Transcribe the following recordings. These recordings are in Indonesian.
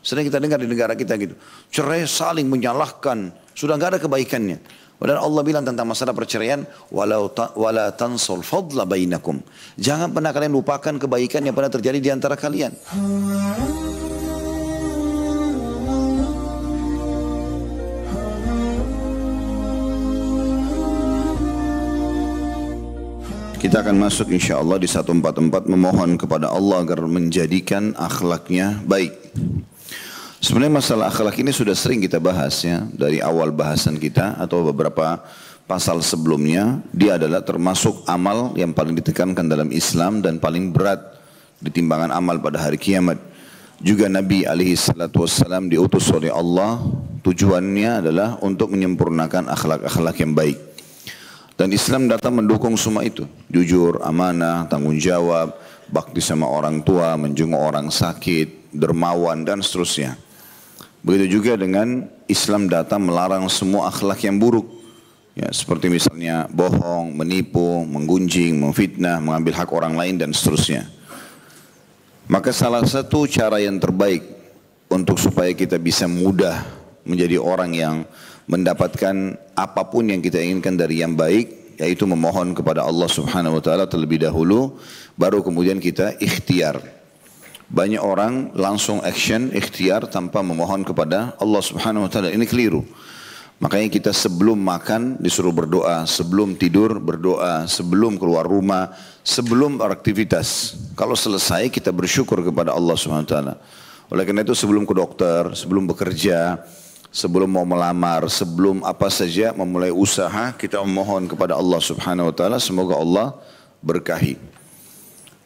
Sering kita dengar di negara kita gitu. Cerai saling menyalahkan, sudah nggak ada kebaikannya. Padahal Allah bilang tentang masalah perceraian, wala tansal fadla bainakum. Jangan pernah kalian lupakan kebaikan yang pernah terjadi di antara kalian. Kita akan masuk insya Allah di 144 memohon kepada Allah agar menjadikan akhlaknya baik. Sebenarnya masalah akhlak ini sudah sering kita bahas ya. Dari awal bahasan kita atau beberapa pasal sebelumnya. Dia adalah termasuk amal yang paling ditekankan dalam Islam dan paling berat di timbangan amal pada hari kiamat. Juga Nabi SAW diutus oleh Allah. Tujuannya adalah untuk menyempurnakan akhlak-akhlak yang baik. Dan Islam datang mendukung semua itu. Jujur, amanah, tanggung jawab, bakti sama orang tua, menjenguk orang sakit, dermawan dan seterusnya. Begitu juga dengan Islam datang melarang semua akhlak yang buruk. Ya, seperti misalnya bohong, menipu, menggunjing, memfitnah, mengambil hak orang lain dan seterusnya. Maka salah satu cara yang terbaik untuk supaya kita bisa mudah menjadi orang yang mendapatkan apapun yang kita inginkan dari yang baik, yaitu memohon kepada Allah Subhanahu wa taala terlebih dahulu, baru kemudian kita ikhtiar. Banyak orang langsung action, ikhtiar tanpa memohon kepada Allah Subhanahu wa taala. Ini keliru. Makanya kita sebelum makan disuruh berdoa, sebelum tidur berdoa, sebelum keluar rumah, sebelum beraktivitas. Kalau selesai kita bersyukur kepada Allah Subhanahu wa taala. Oleh karena itu sebelum ke dokter, sebelum bekerja, sebelum mau melamar, sebelum apa saja memulai usaha, kita memohon kepada Allah Subhanahu wa taala semoga Allah berkahi.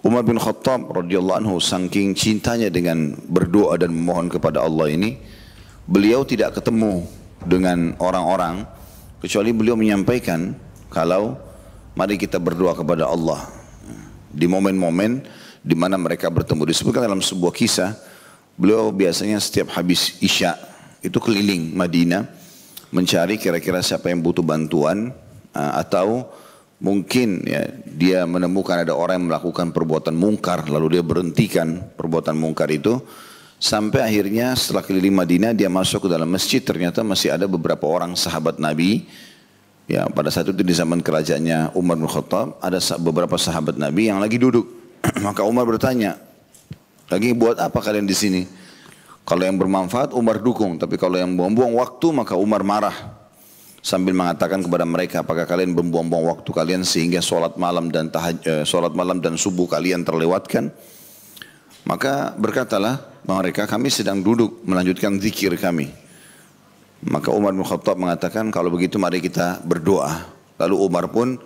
Umar bin Khattab radhiyallahu anhu saking cintanya dengan berdoa dan memohon kepada Allah ini, beliau tidak ketemu dengan orang-orang kecuali beliau menyampaikan kalau mari kita berdoa kepada Allah. Di momen-momen di mana mereka bertemu, disebutkan dalam sebuah kisah, beliau biasanya setiap habis Isya itu keliling Madinah mencari kira-kira siapa yang butuh bantuan atau mungkin ya, dia menemukan ada orang yang melakukan perbuatan mungkar lalu dia berhentikan perbuatan mungkar itu, sampai akhirnya setelah keliling Madinah dia masuk ke dalam masjid, ternyata masih ada beberapa orang sahabat Nabi ya, pada saat itu di zaman kerajaannya Umar bin Khattab ada beberapa sahabat Nabi yang lagi duduk. Maka Umar bertanya, lagi buat apa kalian di sini? Kalau yang bermanfaat Umar dukung, tapi kalau yang buang-buang waktu maka Umar marah. Sambil mengatakan kepada mereka, apakah kalian membuang-buang waktu kalian sehingga sholat malam dan subuh kalian terlewatkan? Maka berkatalah mereka, kami sedang duduk melanjutkan zikir kami. Maka Umar bin Khattab mengatakan, kalau begitu mari kita berdoa. Lalu Umar pun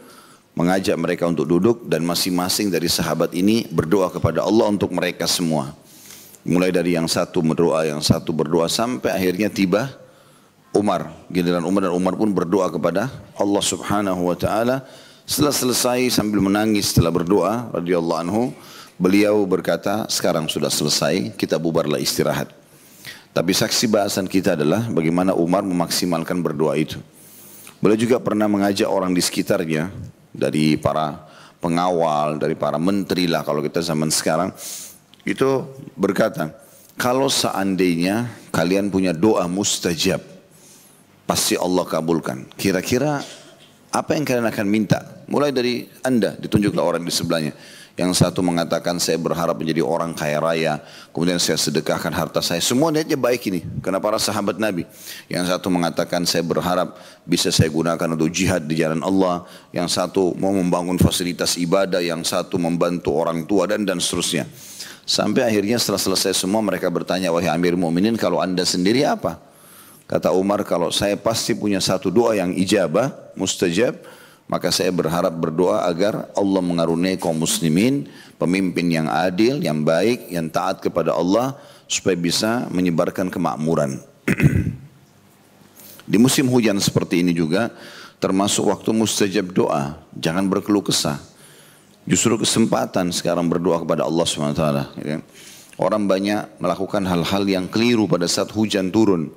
mengajak mereka untuk duduk dan masing-masing dari sahabat ini berdoa kepada Allah untuk mereka semua. Mulai dari yang satu berdoa sampai akhirnya tiba Umar, giliran Umar, dan Umar pun berdoa kepada Allah Subhanahu wa taala. Setelah selesai sambil menangis setelah berdoa radhiyallahu anhu, beliau berkata, sekarang sudah selesai, kita bubarlah istirahat. Tapi saksi bahasan kita adalah bagaimana Umar memaksimalkan berdoa itu. Beliau juga pernah mengajak orang di sekitarnya, dari para pengawal, dari para menteri lah kalau kita zaman sekarang, itu berkata, kalau seandainya kalian punya doa mustajab, pasti Allah kabulkan. Kira-kira apa yang kalian akan minta? Mulai dari Anda, ditunjuklah orang di sebelahnya. Yang satu mengatakan saya berharap menjadi orang kaya raya, kemudian saya sedekahkan harta saya. Semua niatnya baik ini, karena para sahabat Nabi. Yang satu mengatakan saya berharap bisa saya gunakan untuk jihad di jalan Allah. Yang satu mau membangun fasilitas ibadah, yang satu membantu orang tua dan seterusnya. Sampai akhirnya setelah selesai semua mereka bertanya, wahai Amir Mu'minin, kalau anda sendiri apa? Kata Umar, kalau saya pasti punya satu doa yang ijabah, mustajab, maka saya berharap berdoa agar Allah mengaruniai kaum muslimin, pemimpin yang adil, yang baik, yang taat kepada Allah, supaya bisa menyebarkan kemakmuran. Di musim hujan seperti ini juga, termasuk waktu mustajab doa, jangan berkeluh kesah. Justru kesempatan sekarang berdoa kepada Allah SWT. Ya. Orang banyak melakukan hal-hal yang keliru pada saat hujan turun.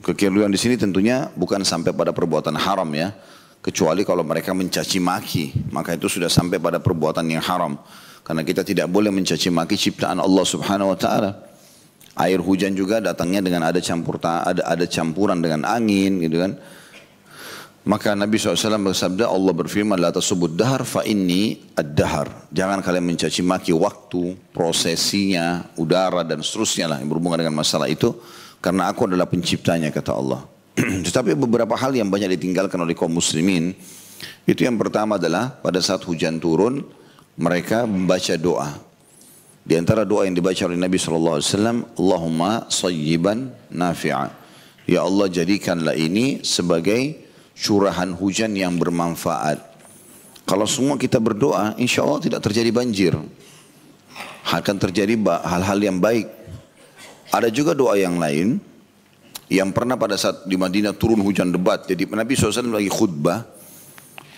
Kekeliruan di sini tentunya bukan sampai pada perbuatan haram ya. Kecuali kalau mereka mencaci maki, maka itu sudah sampai pada perbuatan yang haram. Karena kita tidak boleh mencaci maki ciptaan Allah Subhanahu wa taala. Air hujan juga datangnya dengan ada campuran dengan angin gitu kan. Maka Nabi SAW bersabda, Allah berfirman, la tasubud dahar fa inni ad-dahar. Jangan kalian mencaci maki waktu, prosesinya, udara dan seterusnya lah yang berhubungan dengan masalah itu. Karena aku adalah penciptanya, kata Allah. Tetapi beberapa hal yang banyak ditinggalkan oleh kaum muslimin. Itu yang pertama adalah pada saat hujan turun, mereka membaca doa. Di antara doa yang dibaca oleh Nabi SAW, Allahumma sayyiban nafi'a. Ya Allah, jadikanlah ini sebagai curahan hujan yang bermanfaat. Kalau semua kita berdoa, insya Allah tidak terjadi banjir. Akan terjadi hal-hal yang baik. Ada juga doa yang lain, yang pernah pada saat di Madinah turun hujan lebat. Jadi Nabi SAW lagi khutbah.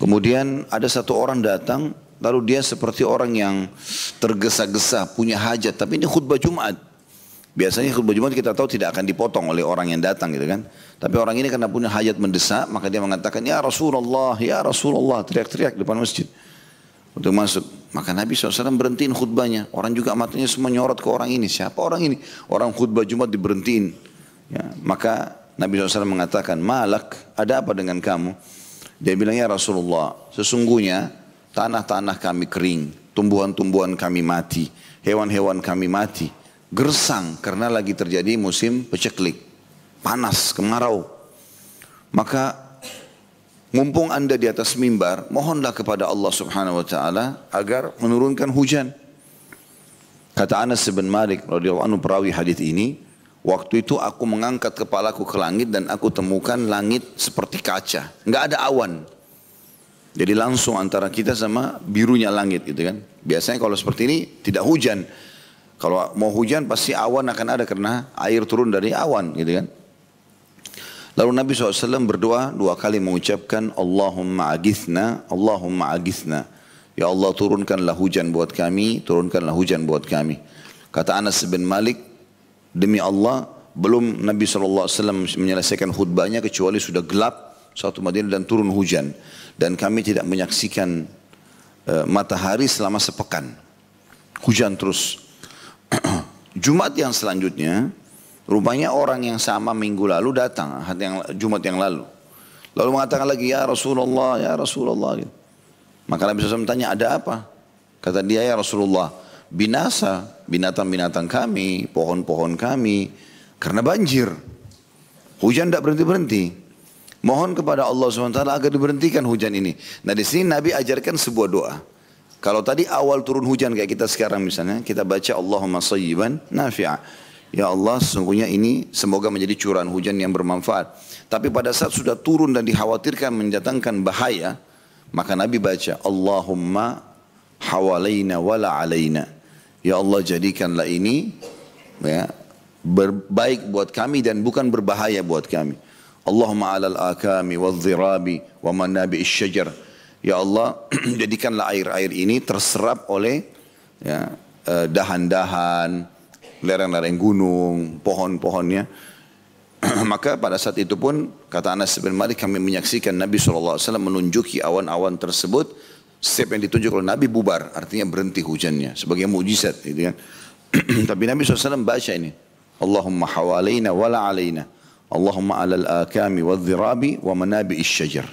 Kemudian ada satu orang datang, lalu dia seperti orang yang tergesa-gesa, punya hajat. Tapi ini khutbah Jumat. Biasanya khutbah Jumat kita tahu tidak akan dipotong oleh orang yang datang gitu kan. Tapi orang ini karena punya hajat mendesak, maka dia mengatakan, ya Rasulullah, teriak-teriak depan masjid. Untuk masuk. Maka Nabi SAW berhentiin khutbahnya. Orang juga matanya semua nyorot ke orang ini. Siapa orang ini? Orang khutbah Jumat diberhentiin. Ya, maka Nabi SAW mengatakan, malak, ada apa dengan kamu? Dia bilang, ya Rasulullah, sesungguhnya tanah-tanah kami kering, tumbuhan-tumbuhan kami mati, hewan-hewan kami mati, gersang karena lagi terjadi musim peceklik, panas, kemarau. Maka mumpung anda di atas mimbar, mohonlah kepada Allah Subhanahu Wa Taala agar menurunkan hujan. Kata Anas bin Malik radhiyallahu anhu perawi hadis ini, waktu itu aku mengangkat kepalaku ke langit dan aku temukan langit seperti kaca, nggak ada awan. Jadi langsung antara kita sama birunya langit gitu kan. Biasanya kalau seperti ini tidak hujan. Kalau mau hujan pasti awan akan ada karena air turun dari awan gitu kan. Lalu Nabi SAW berdoa 2 kali mengucapkan Allahumma agithna, Allahumma agithna. Ya Allah turunkanlah hujan buat kami, turunkanlah hujan buat kami. Kata Anas bin Malik, demi Allah belum Nabi SAW menyelesaikan khutbahnya kecuali sudah gelap suatu Madinah dan turun hujan. Dan kami tidak menyaksikan matahari selama sepekan. Hujan terus. Jumat yang selanjutnya, rupanya orang yang sama minggu lalu datang, Jumat yang lalu. Lalu mengatakan lagi, ya Rasulullah, ya Rasulullah. Maka Nabi SAW tanya, ada apa? Kata dia, ya Rasulullah, binasa binatang-binatang kami, pohon-pohon kami, karena banjir. Hujan tidak berhenti-berhenti. Mohon kepada Allah SWT agar diberhentikan hujan ini. Nah di sini Nabi ajarkan sebuah doa. Kalau tadi awal turun hujan kayak kita sekarang misalnya, kita baca Allahumma sayyiban nafi'a. Ya Allah sesungguhnya ini semoga menjadi curahan hujan yang bermanfaat. Tapi pada saat sudah turun dan dikhawatirkan mendatangkan bahaya, maka Nabi baca Allahumma hawalaina wala alaina. Ya Allah jadikanlah ini ya, baik buat kami dan bukan berbahaya buat kami. Allahumma alal akami wal dhirabi wa manabi'is syajar. Ya Allah jadikanlah air-air ini terserap oleh ya, dahan-dahan, lereng-lereng gunung, pohon-pohonnya. Maka pada saat itu pun kata Anas bin Malik kami menyaksikan Nabi SAW menunjuki awan-awan tersebut. Setiap yang ditunjuk oleh Nabi bubar, artinya berhenti hujannya sebagai mukjizat gitu kan. Tapi Nabi SAW baca ini, Allahumma hawalaina wala alaina, Allahumma alal akami wadh-dhirabi wa manabi'is syajar.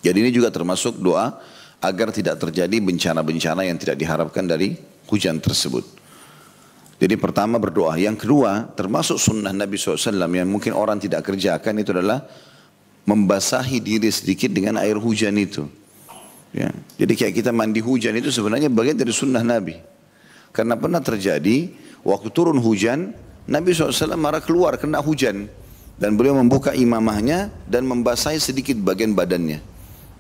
Jadi ini juga termasuk doa agar tidak terjadi bencana-bencana yang tidak diharapkan dari hujan tersebut. Jadi pertama berdoa. Yang kedua termasuk sunnah Nabi SAW yang mungkin orang tidak kerjakan itu adalah membasahi diri sedikit dengan air hujan itu. Ya. Jadi kayak kita mandi hujan itu sebenarnya bagian dari sunnah Nabi. Karena pernah terjadi waktu turun hujan Nabi SAW marah keluar kena hujan. Dan beliau membuka imamahnya dan membasahi sedikit bagian badannya.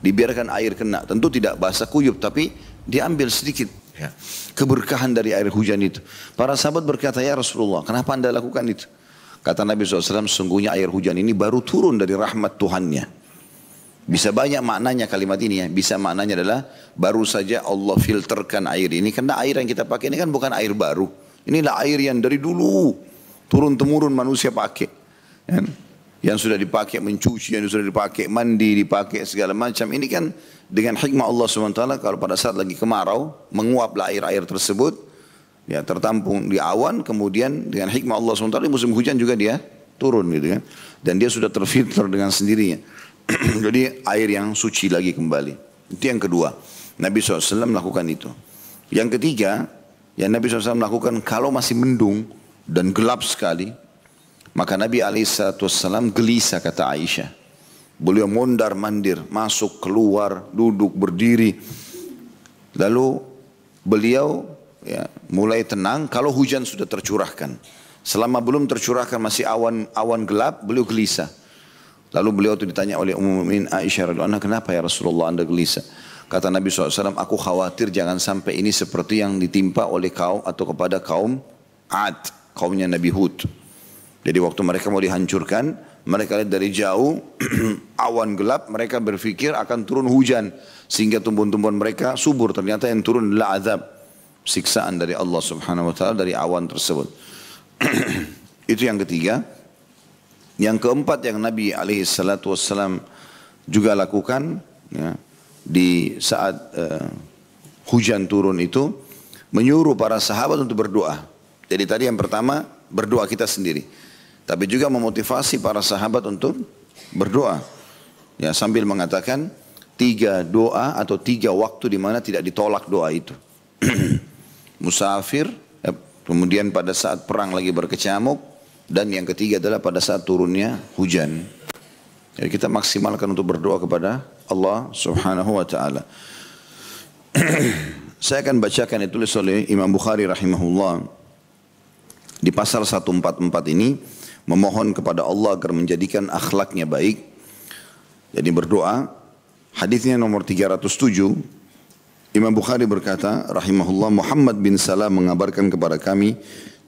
Dibiarkan air kena. Tentu tidak basah kuyup tapi diambil sedikit. Ya. Keberkahan dari air hujan itu. Para sahabat berkata, ya Rasulullah kenapa anda lakukan itu? Kata Nabi SAW sesungguhnya air hujan ini baru turun dari rahmat Tuhannya. Bisa banyak maknanya kalimat ini ya. Bisa maknanya adalah baru saja Allah filterkan air ini. Karena air yang kita pakai ini kan bukan air baru. Inilah air yang dari dulu turun-temurun manusia pakai. Ya. Yang sudah dipakai mencuci, yang sudah dipakai mandi, dipakai segala macam. Ini kan dengan hikmah Allah SWT kalau pada saat lagi kemarau, menguaplah air-air tersebut. Ya, tertampung di awan, kemudian dengan hikmah Allah SWT di musim hujan juga dia turun gitu kan. Dan dia sudah terfilter dengan sendirinya. Jadi air yang suci lagi kembali. Itu yang kedua. Nabi SAW melakukan itu. Yang ketiga, yang Nabi SAW lakukan kalau masih mendung dan gelap sekali, maka Nabi SAW gelisah, kata Aisyah. Beliau mondar mandir, masuk, keluar, duduk, berdiri. Lalu beliau mulai tenang kalau hujan sudah tercurahkan. Selama belum tercurahkan masih awan gelap, beliau gelisah. Lalu beliau itu ditanya oleh Ummul Mukminin Aisyah radhiyallahu anha, kenapa ya Rasulullah Anda gelisah? Kata Nabi SAW, aku khawatir jangan sampai ini seperti yang ditimpa oleh kaum atau kepada kaum Ad, kaumnya Nabi Hud. Jadi waktu mereka mau dihancurkan, mereka lihat dari jauh, awan gelap, mereka berpikir akan turun hujan. Sehingga tumbuhan-tumbuhan mereka subur, ternyata yang turun adalah azab. Siksaan dari Allah Subhanahu Wa Taala dari awan tersebut. Itu yang ketiga. Yang keempat yang Nabi SAW juga lakukan ya, di saat hujan turun itu, menyuruh para sahabat untuk berdoa. Jadi tadi yang pertama berdoa kita sendiri, tapi juga memotivasi para sahabat untuk berdoa. Ya, sambil mengatakan 3 doa atau 3 waktu di mana tidak ditolak doa itu. Musafir, kemudian pada saat perang lagi berkecamuk, dan yang ketiga adalah pada saat turunnya hujan. Jadi kita maksimalkan untuk berdoa kepada Allah Subhanahu wa taala. Saya akan bacakan yang ditulis oleh Imam Bukhari rahimahullah di pasal 144 ini, memohon kepada Allah agar menjadikan akhlaknya baik. Jadi berdoa. Hadisnya nomor 307. Imam Bukhari berkata rahimahullah, Muhammad bin Salam mengabarkan kepada kami,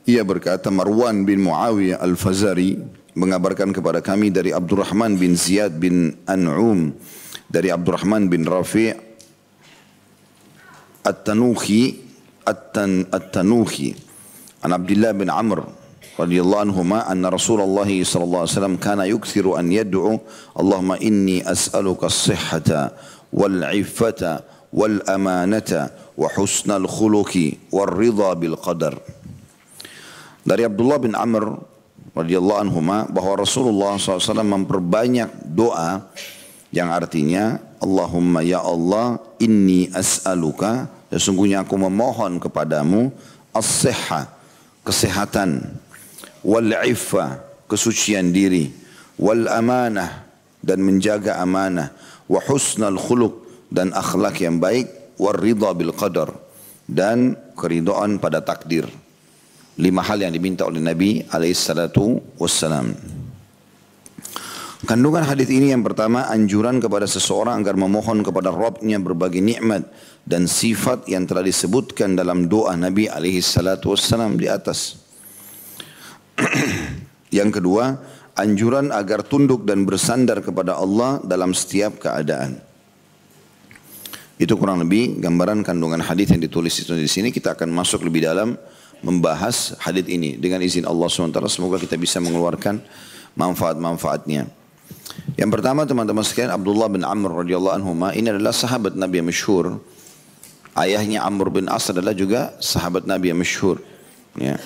ia berkata Marwan bin Muawiyah al-Fazari mengabarkan kepada kami dari Abdurrahman bin Ziyad bin An'um, dari Abdurrahman bin Rafi' At-Tanuhi an Abdullah bin Amr radhiyallahu anhuma anna Rasulullah sallallahu alaihi wasallam kana yukthiru an yad'u Allahumma inni as'aluka as-sihhata wal 'iffata wal amanata wa husnal khuluqi war ridha bil qadar. Dari Abdullah bin Amr radhiyallahu anhuma bahwa Rasulullah SAW memperbanyak doa yang artinya Allahumma ya Allah inni as'aluka, sesungguhnya aku memohon kepadamu as-sihha, kesehatan, wal iffa, kesucian diri, wal amanah, dan menjaga amanah, wa husnal khuluq, dan akhlak yang baik, war ridha bil qadar, dan keridhaan pada takdir. 5 hal yang diminta oleh Nabi SAW. Kandungan hadis ini yang pertama, anjuran kepada seseorang agar memohon kepada Rabbnya berbagai nikmat dan sifat yang telah disebutkan dalam doa Nabi SAW di atas. Yang kedua, anjuran agar tunduk dan bersandar kepada Allah dalam setiap keadaan. Itu kurang lebih gambaran kandungan hadis yang ditulis di sini. Kita akan masuk lebih dalam membahas hadis ini dengan izin Allah SWT. Semoga kita bisa mengeluarkan manfaat-manfaatnya. Yang pertama teman-teman sekalian, Abdullah bin Amr radhiyallahu anhu ini adalah sahabat Nabi yang masyhur. Ayahnya Amr bin As adalah juga sahabat Nabi yang masyhur. Ya.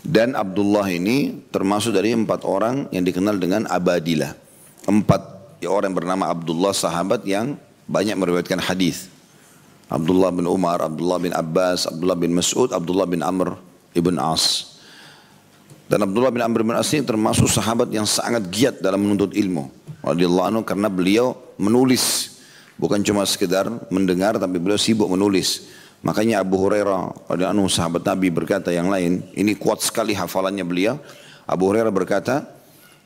Dan Abdullah ini termasuk dari 4 orang yang dikenal dengan Abadilah. 4 orang yang bernama Abdullah, sahabat yang banyak meriwayatkan hadis. Abdullah bin Umar, Abdullah bin Abbas, Abdullah bin Mas'ud, Abdullah bin Amr ibn As. Dan Abdullah bin Amr ibn As ini termasuk sahabat yang sangat giat dalam menuntut ilmu radhiyallahu anhu, karena beliau menulis, bukan cuma sekedar mendengar, tapi beliau sibuk menulis. Makanya Abu Hurairah radhiyallahu anhu, sahabat Nabi, berkata yang lain, ini kuat sekali hafalannya beliau. Abu Hurairah berkata,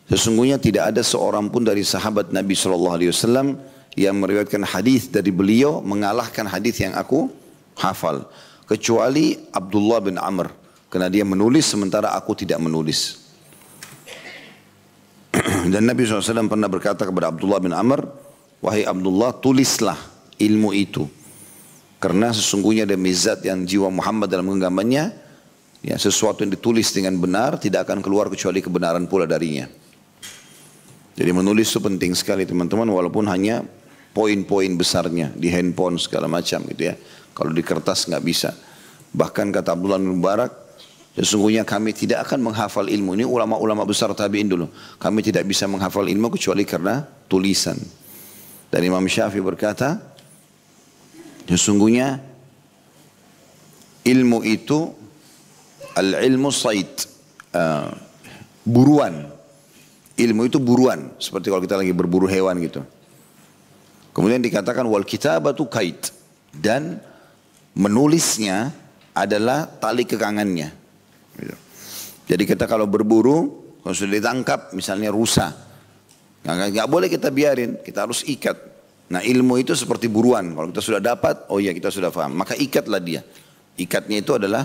sesungguhnya tidak ada seorang pun dari sahabat Nabi SAW yang meriwayatkan hadis dari beliau mengalahkan hadis yang aku hafal, kecuali Abdullah bin Amr, karena dia menulis sementara aku tidak menulis. Dan Nabi SAW pernah berkata kepada Abdullah bin Amr, wahai Abdullah, tulislah ilmu itu, karena sesungguhnya ada mizat yang jiwa Muhammad dalam genggamannya, ya, sesuatu yang ditulis dengan benar tidak akan keluar kecuali kebenaran pula darinya. Jadi menulis itu penting sekali teman-teman, walaupun hanya poin-poin besarnya di handphone segala macam gitu ya. Kalau di kertas nggak bisa. Bahkan kata Abdullah bin Mubarak, sesungguhnya kami tidak akan menghafal ilmu. Ini ulama-ulama besar tabi'in dulu. Kami tidak bisa menghafal ilmu kecuali karena tulisan. Dan Imam Syafi'i berkata, sesungguhnya ilmu itu al-ilmu sayd, buruan. Ilmu itu buruan, seperti kalau kita lagi berburu hewan gitu. Kemudian dikatakan wal kitabatu kait, dan menulisnya adalah tali kekangannya. Jadi kita kalau berburu, kalau sudah ditangkap misalnya rusa, nggak boleh kita biarin, kita harus ikat. Nah ilmu itu seperti buruan, kalau kita sudah dapat, oh iya kita sudah paham, maka ikatlah dia. Ikatnya itu adalah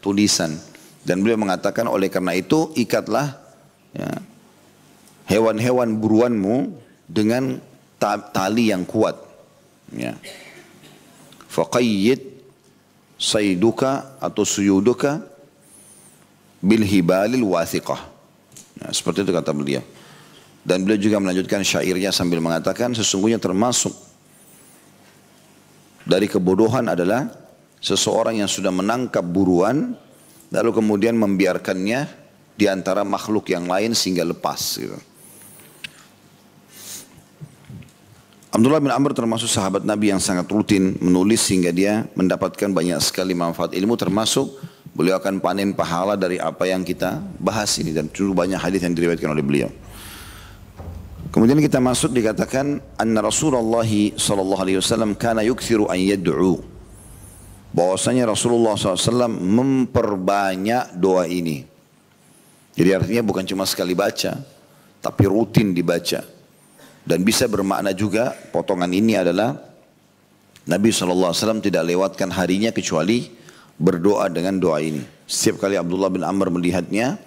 tulisan. Dan beliau mengatakan oleh karena itu ikatlah ya, hewan-hewan buruanmu dengan tali yang kuat. Ya. Faqayyid sayduka atau suyuduka bil hibalil wathiqah. Nah, seperti itu kata beliau. Dan beliau juga melanjutkan syairnya sambil mengatakan sesungguhnya termasuk dari kebodohan adalah seseorang yang sudah menangkap buruan lalu kemudian membiarkannya di antara makhluk yang lain sehingga lepas gitu. Abdullah bin Amr termasuk sahabat Nabi yang sangat rutin menulis sehingga dia mendapatkan banyak sekali manfaat ilmu, termasuk beliau akan panen pahala dari apa yang kita bahas ini, dan cukup banyak hadis yang diriwayatkan oleh beliau. Kemudian kita masuk dikatakan anna Rasulullah sallallahu alaihi wasallam kana yukthiru an yad'u. Bahwasanya Rasulullah SAW memperbanyak doa ini. Jadi artinya bukan cuma sekali baca, tapi rutin dibaca. Dan bisa bermakna juga potongan ini adalah Nabi SAW tidak lewatkan harinya kecuali berdoa dengan doa ini. Setiap kali Abdullah bin Amr melihatnya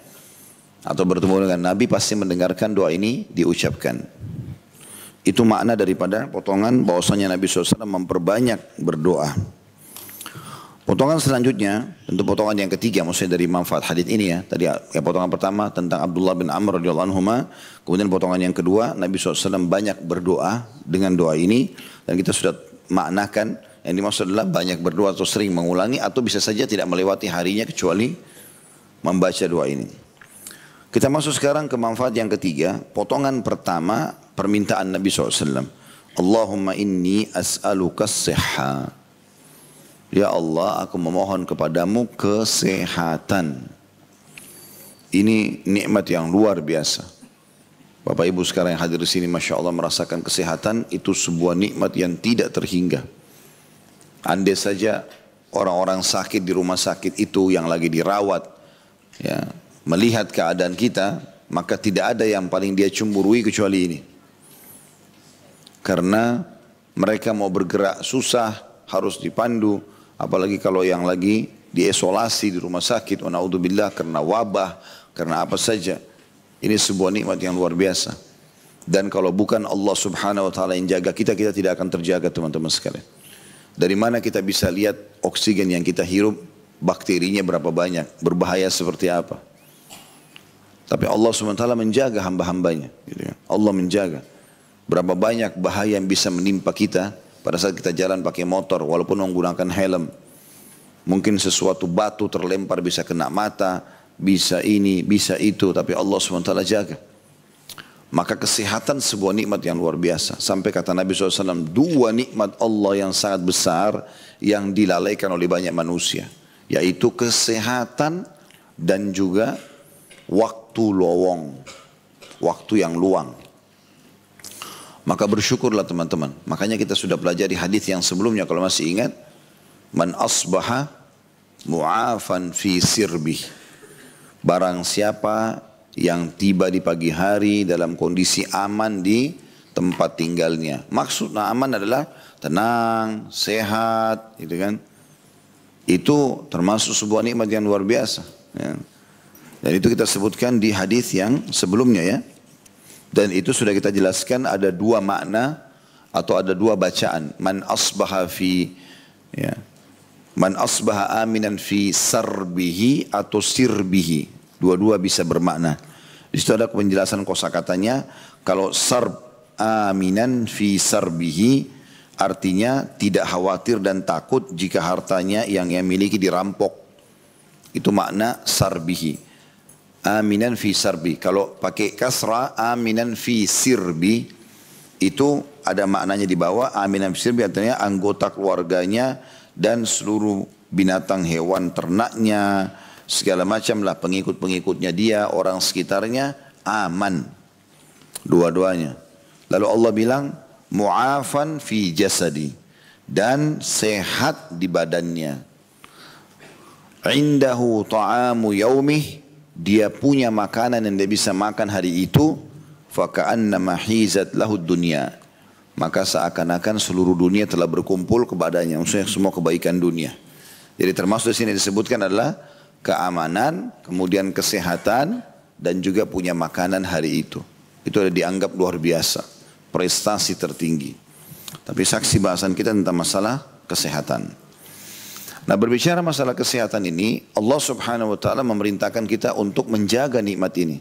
atau bertemu dengan Nabi pasti mendengarkan doa ini diucapkan. Itu makna daripada potongan bahwasanya Nabi SAW memperbanyak berdoa. Potongan selanjutnya, tentu potongan yang ketiga, maksudnya dari manfaat hadis ini ya. Tadi ya potongan pertama tentang Abdullah bin Amr radhiyallahu anhuma. Kemudian potongan yang kedua, Nabi SAW banyak berdoa dengan doa ini. Dan kita sudah maknakan, yang dimaksud adalah banyak berdoa atau sering mengulangi, atau bisa saja tidak melewati harinya kecuali membaca doa ini. Kita masuk sekarang ke manfaat yang ketiga. Potongan pertama, permintaan Nabi SAW. Allahumma inni as'aluka as-sihha. Ya Allah, aku memohon kepadamu kesehatan. Ini nikmat yang luar biasa. Bapak Ibu sekarang yang hadir di sini, Masya Allah merasakan kesehatan, itu sebuah nikmat yang tidak terhingga. Andai saja orang-orang sakit di rumah sakit itu yang lagi dirawat, ya, melihat keadaan kita, maka tidak ada yang paling dia cemburui kecuali ini. Karena mereka mau bergerak susah, harus dipandu. Apalagi kalau yang lagi diisolasi di rumah sakit, naudzubillah, karena wabah, karena apa saja. Ini sebuah nikmat yang luar biasa. Dan kalau bukan Allah subhanahu wa ta'ala yang jaga kita, kita tidak akan terjaga teman-teman sekalian. Dari mana kita bisa lihat oksigen yang kita hirup, bakterinya berapa banyak, berbahaya seperti apa. Tapi Allah subhanahu wa ta'ala menjaga hamba-hambanya. Allah menjaga. Berapa banyak bahaya yang bisa menimpa kita pada saat kita jalan pakai motor walaupun menggunakan helm. Mungkin sesuatu batu terlempar bisa kena mata, bisa ini, bisa itu, tapi Allah SWT jaga. Maka kesehatan sebuah nikmat yang luar biasa. Sampai kata Nabi SAW, dua nikmat Allah yang sangat besar yang dilalaikan oleh banyak manusia. Yaitu kesehatan dan juga waktu lowong, waktu yang luang. Maka bersyukurlah teman-teman. Makanya kita sudah pelajari hadis yang sebelumnya kalau masih ingat. Man asbaha mu'afan fi sirbih. Barang siapa yang tiba di pagi hari dalam kondisi aman di tempat tinggalnya. Maksudnya aman adalah tenang, sehat, gitu kan. Itu termasuk sebuah nikmat yang luar biasa. Ya. Dan itu kita sebutkan di hadis yang sebelumnya ya. Dan itu sudah kita jelaskan ada dua makna atau ada dua bacaan. Man asbaha fi, ya, man asbaha aminan fi sarbihi atau sirbihi. Dua-dua bisa bermakna. Di situ ada penjelasan kosakatanya. Kalau sarb aminan fi sarbihi Artinya tidak khawatir dan takut jika hartanya yang ia miliki dirampok. Itu makna sarbihi. Aminan fi sarbi. Kalau pakai kasra, aminan fi sirbi, itu ada maknanya di bawah. Aminan fi sirbi artinya anggota keluarganya dan seluruh binatang, hewan, ternaknya, segala macam lah, pengikut-pengikutnya dia, orang sekitarnya, aman. Dua-duanya. Lalu Allah bilang, mu'afan fi jasadi. Dan sehat di badannya. Indahu ta'amu yaumih. Dia punya makanan yang dia bisa makan hari itu. Faka'annama hizat lahud dunya. Maka seakan-akan seluruh dunia telah berkumpul kepadanya. Maksudnya semua kebaikan dunia. Jadi termasuk di sini disebutkan adalah keamanan, kemudian kesehatan, dan juga punya makanan hari itu. Itu ada dianggap luar biasa, prestasi tertinggi. Tapi saksi bahasan kita tentang masalah kesehatan. Nah, berbicara masalah kesehatan ini, Allah Subhanahu wa taala memerintahkan kita untuk menjaga nikmat ini.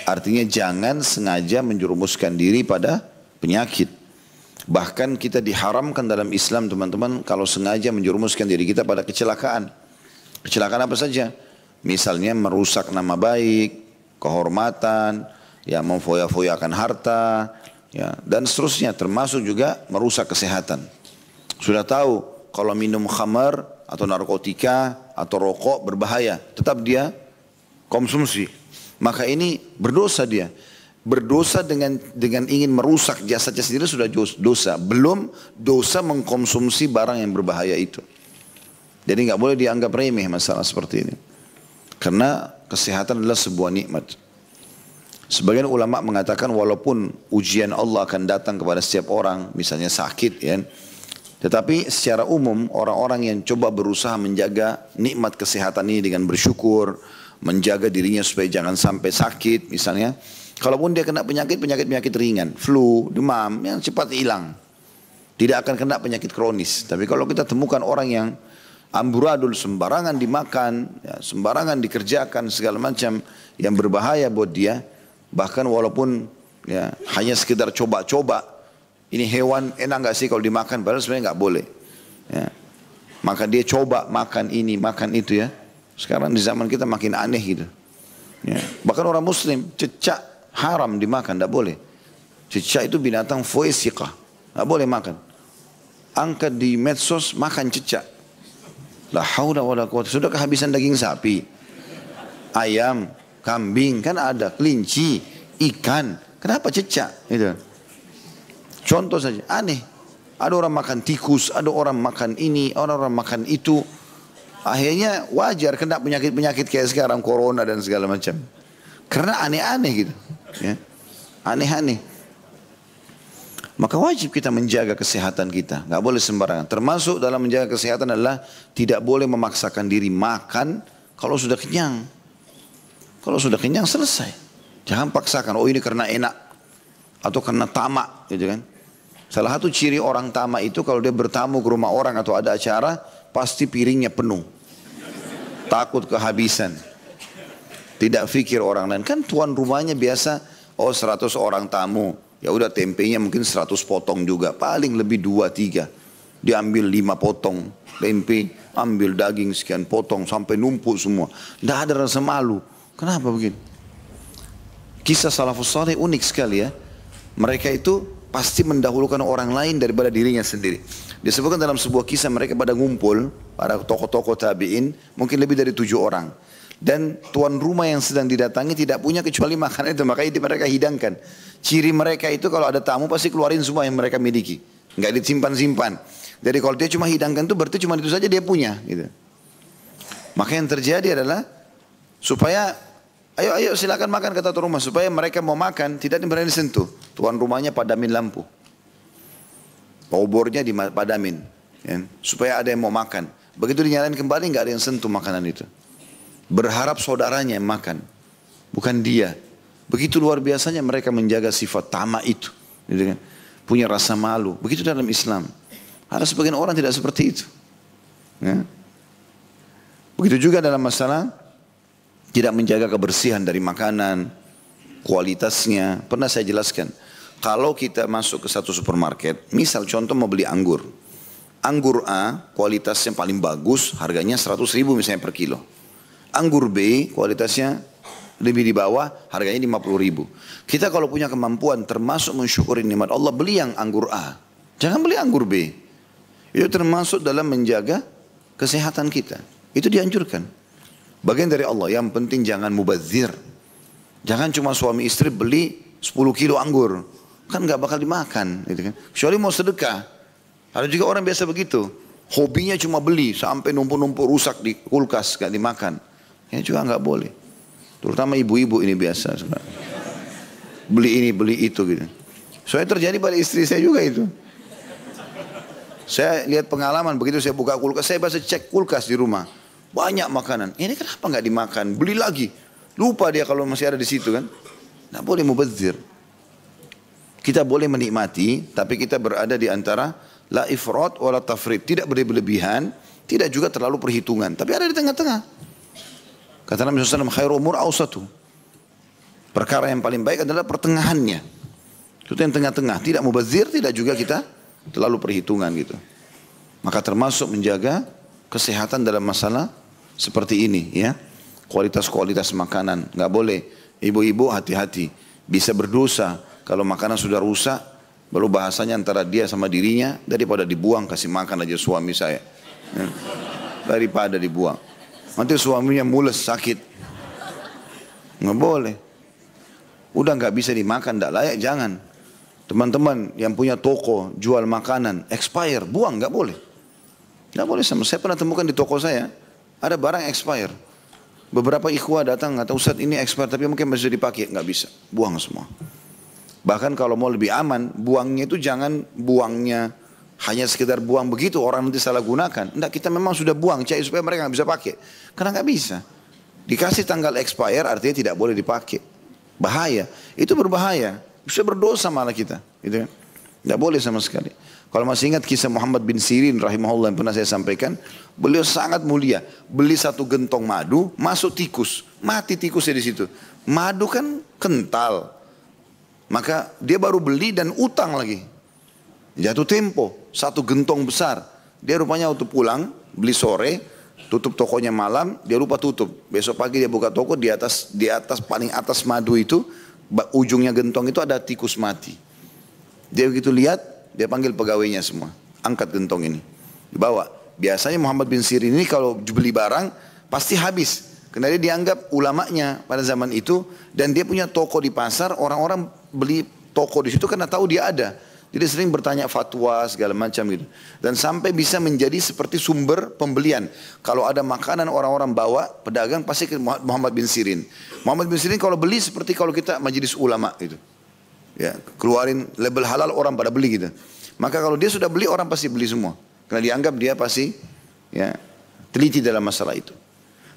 Artinya jangan sengaja menjerumuskan diri pada penyakit. Bahkan kita diharamkan dalam Islam, teman-teman, kalau sengaja menjerumuskan diri kita pada kecelakaan. Kecelakaan apa saja? Misalnya merusak nama baik, kehormatan, ya, memfoya-foyakan harta, ya, dan seterusnya, termasuk juga merusak kesehatan. Sudah tahu kalau minum khamar atau narkotika atau rokok berbahaya, tetap dia konsumsi. Maka ini berdosa dia. Berdosa dengan ingin merusak jasadnya sendiri sudah dosa. Belum dosa mengkonsumsi barang yang berbahaya itu. Jadi nggak boleh dianggap remeh masalah seperti ini. Karena kesehatan adalah sebuah nikmat. Sebagian ulama mengatakan walaupun ujian Allah akan datang kepada setiap orang, misalnya sakit, ya, tetapi secara umum orang-orang yang coba berusaha menjaga nikmat kesehatan ini dengan bersyukur, menjaga dirinya supaya jangan sampai sakit, misalnya, kalaupun dia kena penyakit ringan, flu, demam, yang cepat hilang, tidak akan kena penyakit kronis. Tapi kalau kita temukan orang yang amburadul, sembarangan dimakan, ya, sembarangan dikerjakan, segala macam yang berbahaya buat dia, bahkan walaupun ya, hanya sekedar coba-coba, ini hewan enak nggak sih kalau dimakan, padahal sebenarnya nggak boleh. Ya. Maka dia coba makan ini, makan itu, ya. Sekarang di zaman kita makin aneh gitu. Ya. Bahkan orang Muslim cecak haram dimakan, tidak boleh. Cecak itu binatang foesikah, tidak boleh makan. Angkat di medsos makan cecak. La haula wala quwwata. Sudah kehabisan daging sapi, ayam, kambing, kan ada, kelinci, ikan. Kenapa cecak? Itu. Contoh saja, aneh. Ada orang makan tikus, ada orang makan ini, orang makan itu. Akhirnya wajar kena penyakit-penyakit kayak sekarang, corona dan segala macam. Karena aneh-aneh gitu. Ya. Aneh-aneh. Maka wajib kita menjaga kesehatan kita. Gak boleh sembarangan. Termasuk dalam menjaga kesehatan adalah tidak boleh memaksakan diri makan kalau sudah kenyang. Kalau sudah kenyang selesai. Jangan paksakan, oh ini karena enak. Atau karena tamak gitu kan. Salah satu ciri orang tamak itu kalau dia bertamu ke rumah orang atau ada acara, pasti piringnya penuh. Takut kehabisan. Tidak fikir orang lain. Kan tuan rumahnya biasa, oh 100 orang tamu. Ya udah tempenya mungkin 100 potong juga. Paling lebih 2-3. Dia ambil 5 potong tempe, ambil daging sekian potong sampai numpuk semua. Tidak ada rasa malu. Kenapa begitu? Kisah salafus saleh unik sekali ya. Mereka itu pasti mendahulukan orang lain daripada dirinya sendiri. Disebutkan dalam sebuah kisah mereka pada ngumpul, para tokoh-tokoh tabi'in, mungkin lebih dari 7 orang. Dan tuan rumah yang sedang didatangi tidak punya kecuali makanan itu, makanya mereka hidangkan. Ciri mereka itu kalau ada tamu pasti keluarin semua yang mereka miliki. Nggak disimpan-simpan. Jadi kalau dia cuma hidangkan itu berarti cuma itu saja dia punya. Gitu. Maka yang terjadi adalah supaya ayo silakan makan kata tuan rumah. Supaya mereka mau makan tidak berani disentuh. Tuan rumahnya padamin lampu. Obornya dipadamin. Ya. Supaya ada yang mau makan. Begitu dinyalain kembali nggak ada yang sentuh makanan itu. Berharap saudaranya yang makan. Bukan dia. Begitu luar biasanya mereka menjaga sifat tamak itu. Gitu kan? Punya rasa malu. Begitu dalam Islam. Ada sebagian orang tidak seperti itu. Ya. Begitu juga dalam masalah tidak menjaga kebersihan dari makanan, kualitasnya. Pernah saya jelaskan. Kalau kita masuk ke satu supermarket, misal contoh mau beli anggur. Anggur A kualitasnya paling bagus, harganya 100.000 misalnya per kilo. Anggur B kualitasnya lebih di bawah, harganya 50.000. Kita kalau punya kemampuan termasuk mensyukuri nikmat Allah, beli yang anggur A. Jangan beli anggur B. Itu termasuk dalam menjaga kesehatan kita. Itu dianjurkan. Bagian dari Allah, yang penting jangan mubazir. Jangan cuma suami istri beli 10 kilo anggur. Kan gak bakal dimakan. Gitu kan. Kecuali mau sedekah. Ada juga orang biasa begitu. Hobinya cuma beli sampai numpuk-numpuk rusak di kulkas, gak dimakan. Ya juga gak boleh. Terutama ibu-ibu ini biasa. Beli ini, beli itu gitu. Soalnya terjadi pada istri saya juga itu. Saya lihat pengalaman begitu saya buka kulkas, saya biasa cek kulkas di rumah. Banyak makanan. Ini kenapa gak dimakan? Beli lagi. Lupa dia kalau masih ada di situ kan. Gak boleh mubazir. Kita boleh menikmati, tapi kita berada di antara la ifrat wala tafrit, tidak berlebihan, tidak juga terlalu perhitungan, tapi ada di tengah-tengah. Kata Nabi SAW, khairu umur awsatu. Perkara yang paling baik adalah pertengahannya. Itu yang tengah-tengah, tidak mubazir, tidak juga kita terlalu perhitungan gitu. Maka termasuk menjaga kesehatan dalam masalah seperti ini ya. Kualitas-kualitas makanan, nggak boleh. Ibu-ibu hati-hati, bisa berdosa kalau makanan sudah rusak. Baru bahasanya antara dia sama dirinya, daripada dibuang kasih makan aja suami saya. Ya. Daripada dibuang. Nanti suaminya mules sakit. Nggak boleh. Udah nggak bisa dimakan, nggak layak, jangan. Teman-teman yang punya toko jual makanan expire, buang, nggak boleh. Nggak boleh sama. Saya pernah temukan di toko saya ada barang expire. Beberapa ikhwah datang, nggak tahu Ustaz ini expire tapi mungkin masih dipakai, nggak bisa, buang semua. Bahkan kalau mau lebih aman, buangnya itu jangan buangnya hanya sekedar buang begitu, orang nanti salah gunakan. Enggak, kita memang sudah buang, cari supaya mereka nggak bisa pakai. Karena nggak bisa. Dikasih tanggal expire artinya tidak boleh dipakai. Bahaya, itu berbahaya. Bisa berdosa malah kita. Gitu kan? Nggak boleh sama sekali. Kalau masih ingat kisah Muhammad bin Sirin rahimahullah yang pernah saya sampaikan, beliau sangat mulia. Beli satu gentong madu, masuk tikus. Mati tikusnya di situ. Madu kan kental. Maka dia baru beli dan utang lagi. Jatuh tempo, satu gentong besar. Dia rupanya waktu pulang, beli sore, tutup tokonya malam, dia lupa tutup. Besok pagi dia buka toko, di atas paling atas madu itu, ujungnya gentong itu ada tikus mati. Dia begitu lihat, dia panggil pegawainya semua. Angkat gentong ini, dibawa. Biasanya Muhammad bin Sirin ini kalau beli barang, pasti habis. Karena dia dianggap ulamanya pada zaman itu, dan dia punya toko di pasar, orang-orang beli toko di situ karena tahu dia ada. Jadi sering bertanya fatwa segala macam gitu. Dan sampai bisa menjadi seperti sumber pembelian. Kalau ada makanan orang-orang bawa, pedagang pasti ke Muhammad bin Sirin. Muhammad bin Sirin kalau beli seperti kalau kita majelis ulama gitu. Ya, keluarin label halal orang pada beli gitu. Maka kalau dia sudah beli orang pasti beli semua. Karena dianggap dia pasti ya teliti dalam masalah itu.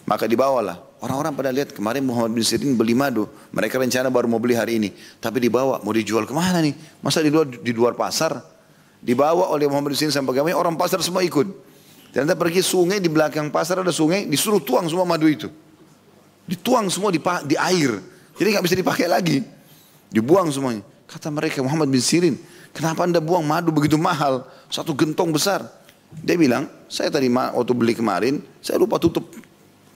Maka dibawalah. Orang-orang pada lihat kemarin Muhammad bin Sirin beli madu. Mereka rencana baru mau beli hari ini. Tapi dibawa, mau dijual kemana nih? Masa di luar pasar? Dibawa oleh Muhammad bin Sirin sampai pegawainya, orang pasar semua ikut. Ternyata pergi sungai, di belakang pasar ada sungai, disuruh tuang semua madu itu. Dituang semua di air. Jadi nggak bisa dipakai lagi. Dibuang semuanya. Kata mereka, Muhammad bin Sirin, kenapa anda buang madu begitu mahal? Satu gentong besar. Dia bilang, saya tadi waktu beli kemarin, saya lupa tutup.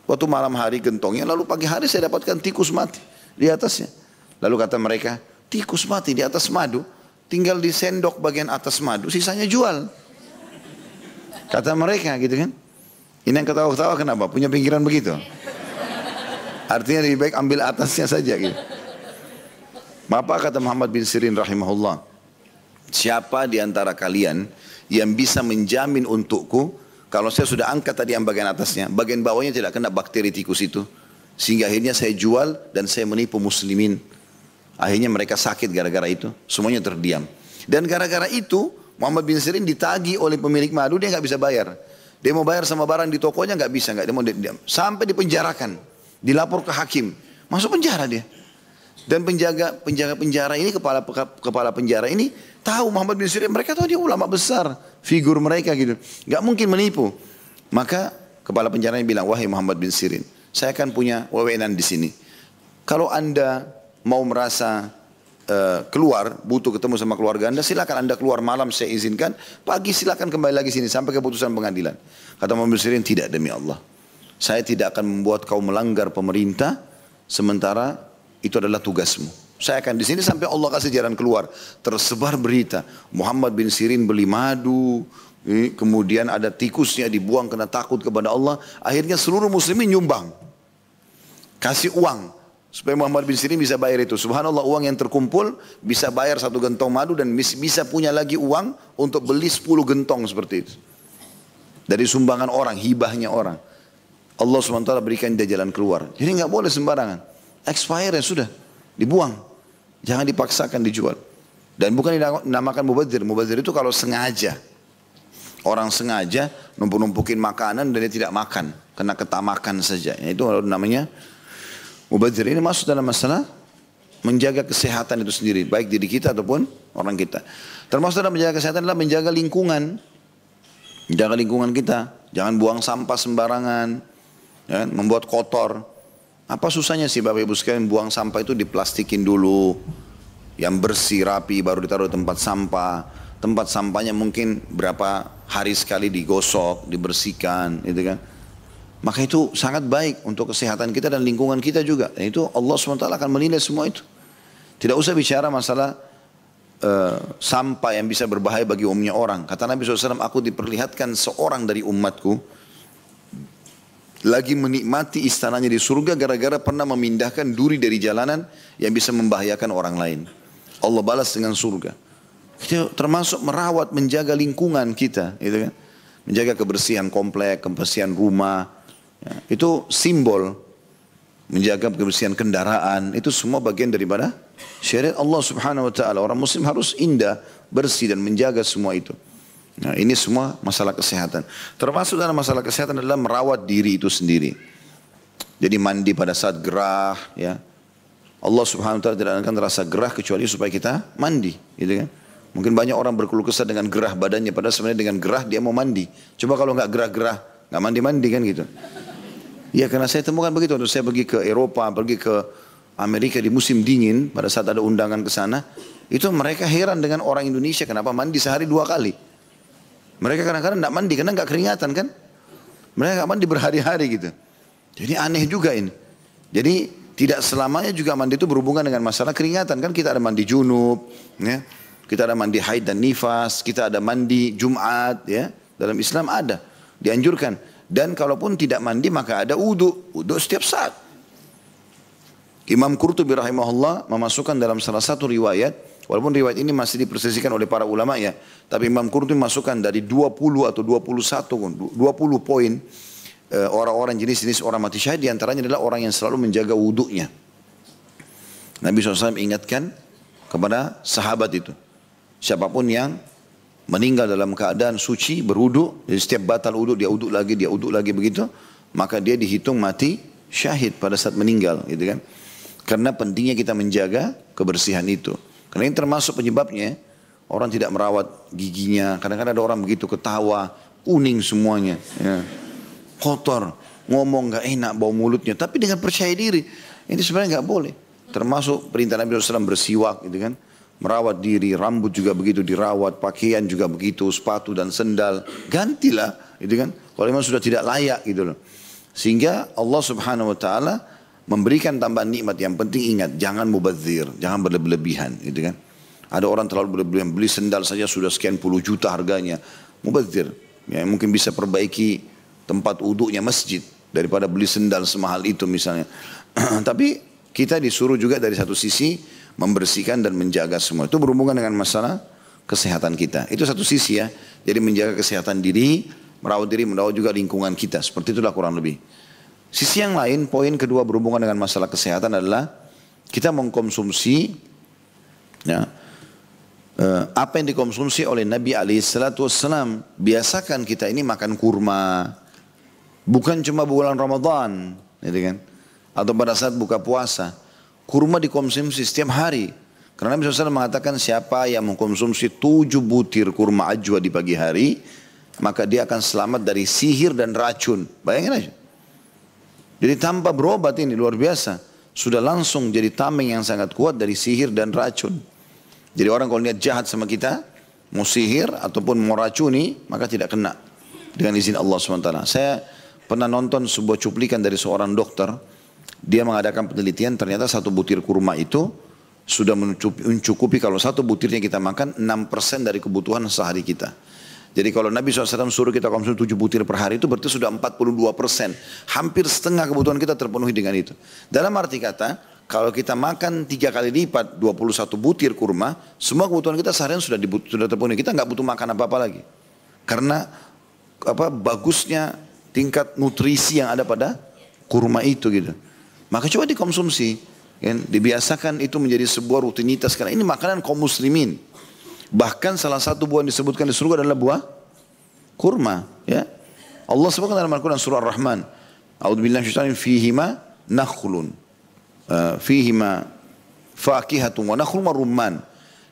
Waktu malam hari gentongnya, lalu pagi hari saya dapatkan tikus mati di atasnya. Lalu kata mereka, tikus mati di atas madu, tinggal di sendok bagian atas madu, sisanya jual. Kata mereka gitu kan. Ini yang ketawa-ketawa kenapa? Punya pikiran begitu. Artinya lebih baik ambil atasnya saja gitu. Bapak kata Muhammad bin Sirin rahimahullah, siapa di antara kalian yang bisa menjamin untukku, kalau saya sudah angkat tadi yang bagian atasnya, bagian bawahnya tidak kena bakteri tikus itu. Sehingga akhirnya saya jual dan saya menipu muslimin. Akhirnya mereka sakit gara-gara itu. Semuanya terdiam. Dan gara-gara itu, Muhammad bin Sirin ditagih oleh pemilik madu, dia nggak bisa bayar. Dia mau bayar sama barang di tokonya nggak bisa, dia mau diam. Sampai dipenjarakan, dilapor ke hakim, masuk penjara dia. Dan penjaga penjara ini, kepala penjara ini tahu Muhammad bin Sirin, mereka tahu dia ulama besar, figur mereka gitu, nggak mungkin menipu. Maka kepala penjara bilang, wahai Muhammad bin Sirin, saya akan punya wewenang di sini. Kalau anda mau merasa keluar, butuh ketemu sama keluarga Anda, silakan Anda keluar malam, saya izinkan. Pagi silakan kembali lagi sini sampai keputusan pengadilan. Kata Muhammad bin Sirin, tidak demi Allah. Saya tidak akan membuat kau melanggar pemerintah, sementara itu adalah tugasmu. Saya akan di sini sampai Allah kasih jalan keluar. Tersebar berita, Muhammad bin Sirin beli madu, kemudian ada tikusnya dibuang karena takut kepada Allah. Akhirnya seluruh muslimin nyumbang, kasih uang supaya Muhammad bin Sirin bisa bayar itu. Subhanallah, uang yang terkumpul bisa bayar 1 gentong madu dan bisa punya lagi uang untuk beli 10 gentong seperti itu. Dari sumbangan orang, hibahnya orang. Allah SWT berikan dia jalan keluar. Jadi nggak boleh sembarangan. Expire ya sudah, dibuang. Jangan dipaksakan dijual. Dan bukan dinamakan mubadzir. Mubadzir itu kalau sengaja. Orang sengaja numpuk-numpukin makanan dan dia tidak makan. Karena ketamakan saja. Itu namanya mubadzir. Ini masuk dalam masalah menjaga kesehatan itu sendiri. Baik diri kita ataupun orang kita. Termasuk dalam menjaga kesehatan adalah menjaga lingkungan. Menjaga lingkungan kita. Jangan buang sampah sembarangan. Ya, membuat kotor. Apa susahnya sih Bapak Ibu sekalian buang sampah itu diplastikin dulu. Yang bersih, rapi, baru ditaruh di tempat sampah. Tempat sampahnya mungkin berapa hari sekali digosok, dibersihkan. Gitu kan. Maka itu sangat baik untuk kesehatan kita dan lingkungan kita juga. Dan itu Allah SWT akan menilai semua itu. Tidak usah bicara masalah sampah yang bisa berbahaya bagi umumnya orang. Kata Nabi SAW, aku diperlihatkan seorang dari umatku lagi menikmati istananya di surga gara-gara pernah memindahkan duri dari jalanan yang bisa membahayakan orang lain. Allah balas dengan surga. Itu termasuk merawat, menjaga lingkungan kita. Gitu kan? Menjaga kebersihan komplek, kebersihan rumah. Ya, itu simbol. Menjaga kebersihan kendaraan. Itu semua bagian daripada syariat Allah Subhanahu Wa Taala. Orang muslim harus indah, bersih dan menjaga semua itu. Nah, ini semua masalah kesehatan. Termasuk dalam masalah kesehatan adalah merawat diri itu sendiri. Jadi mandi pada saat gerah, ya. Allah Subhanahu Wa Taala tidak akan rasa gerah kecuali supaya kita mandi, gitu kan? Mungkin banyak orang berkeluh kesah dengan gerah badannya, padahal sebenarnya dengan gerah dia mau mandi. Coba kalau nggak gerah-gerah, nggak mandi-mandi kan gitu. Ya karena saya temukan begitu. Waktu saya pergi ke Eropa, pergi ke Amerika di musim dingin, pada saat ada undangan ke sana, itu mereka heran dengan orang Indonesia kenapa mandi sehari 2 kali. Mereka kadang-kadang tidak mandi karena nggak keringatan kan. Mereka nggak mandi berhari-hari gitu. Jadi aneh juga ini. Jadi tidak selamanya juga mandi itu berhubungan dengan masalah keringatan kan. Kita ada mandi junub, ya. Kita ada mandi haid dan nifas, kita ada mandi Jumat, ya. Dalam Islam ada, dianjurkan. Dan kalaupun tidak mandi maka ada wudu, wudu setiap saat. Imam Qurtubi rahimahullah memasukkan dalam salah satu riwayat. Walaupun riwayat ini masih dipersesikan oleh para ulama ya. Tapi Imam Qurtubi masukkan dari 20 atau 21, 20 poin orang-orang jenis-jenis orang mati syahid. Diantaranya adalah orang yang selalu menjaga wudunya. Nabi SAW ingatkan kepada sahabat itu. Siapapun yang meninggal dalam keadaan suci berwudu. Jadi setiap batal wudu dia wudu lagi begitu. Maka dia dihitung mati syahid pada saat meninggal gitu kan. Karena pentingnya kita menjaga kebersihan itu. Karena ini termasuk penyebabnya orang tidak merawat giginya. Kadang-kadang ada orang begitu ketawa, kuning semuanya, ya. Kotor, ngomong nggak enak, bau mulutnya. Tapi dengan percaya diri, ini sebenarnya nggak boleh. Termasuk perintah Nabi SAW bersiwak, gitu kan? Merawat diri, rambut juga begitu dirawat, pakaian juga begitu, sepatu dan sendal, gantilah, gitu kan? Kalau memang sudah tidak layak, gitu loh. Sehingga Allah Subhanahu Wa Taala memberikan tambahan nikmat. Yang penting ingat, jangan mubadzir, jangan berlebihan, gitu kan. Ada orang terlalu berlebihan, beli sendal saja sudah sekian puluh juta harganya. Mubadzir, ya, mungkin bisa perbaiki tempat wudhunya masjid daripada beli sendal semahal itu misalnya. Tapi kita disuruh juga dari satu sisi membersihkan dan menjaga semua. Itu berhubungan dengan masalah kesehatan kita. Itu satu sisi ya. Jadi menjaga kesehatan diri, merawat juga lingkungan kita. Seperti itulah kurang lebih. Sisi yang lain, poin kedua berhubungan dengan masalah kesehatan adalah kita mengkonsumsi ya, apa yang dikonsumsi oleh Nabi SAW. Biasakan kita ini makan kurma, bukan cuma bulan Ramadan, gitu kan? Atau pada saat buka puasa. Kurma dikonsumsi setiap hari. Karena Nabi SAW mengatakan siapa yang mengkonsumsi 7 butir kurma ajwa di pagi hari, maka dia akan selamat dari sihir dan racun. Bayangin aja. Jadi tanpa berobat ini luar biasa. sudah langsung jadi tameng yang sangat kuat dari sihir dan racun. Jadi orang kalau niat jahat sama kita, mau sihir ataupun mau racuni, maka tidak kena dengan izin Allah SWT. Saya pernah nonton sebuah cuplikan dari seorang dokter, dia mengadakan penelitian, ternyata satu butir kurma itu sudah mencukupi, kalau satu butirnya kita makan 6% dari kebutuhan sehari kita. Jadi kalau Nabi SAW suruh kita konsumsi 7 butir per hari itu berarti sudah 42%. Hampir setengah kebutuhan kita terpenuhi dengan itu. Dalam arti kata, kalau kita makan 3 kali lipat 21 butir kurma, semua kebutuhan kita seharian sudah terpenuhi. Kita nggak butuh makan apa-apa lagi. Karena bagusnya tingkat nutrisi yang ada pada kurma itu gitu. Maka coba dikonsumsi. Kan? Dibiasakan itu menjadi sebuah rutinitas. Karena ini makanan kaum muslimin. Bahkan salah satu buah yang disebutkan di surga adalah buah kurma. Ya. Allah sebutkan dalam Al-Quran surah Ar-Rahman. A'udzubillahi minasyaitonir rajim, fihima nakhlun. Fihima fakihatun wa nakhlun wa rumman.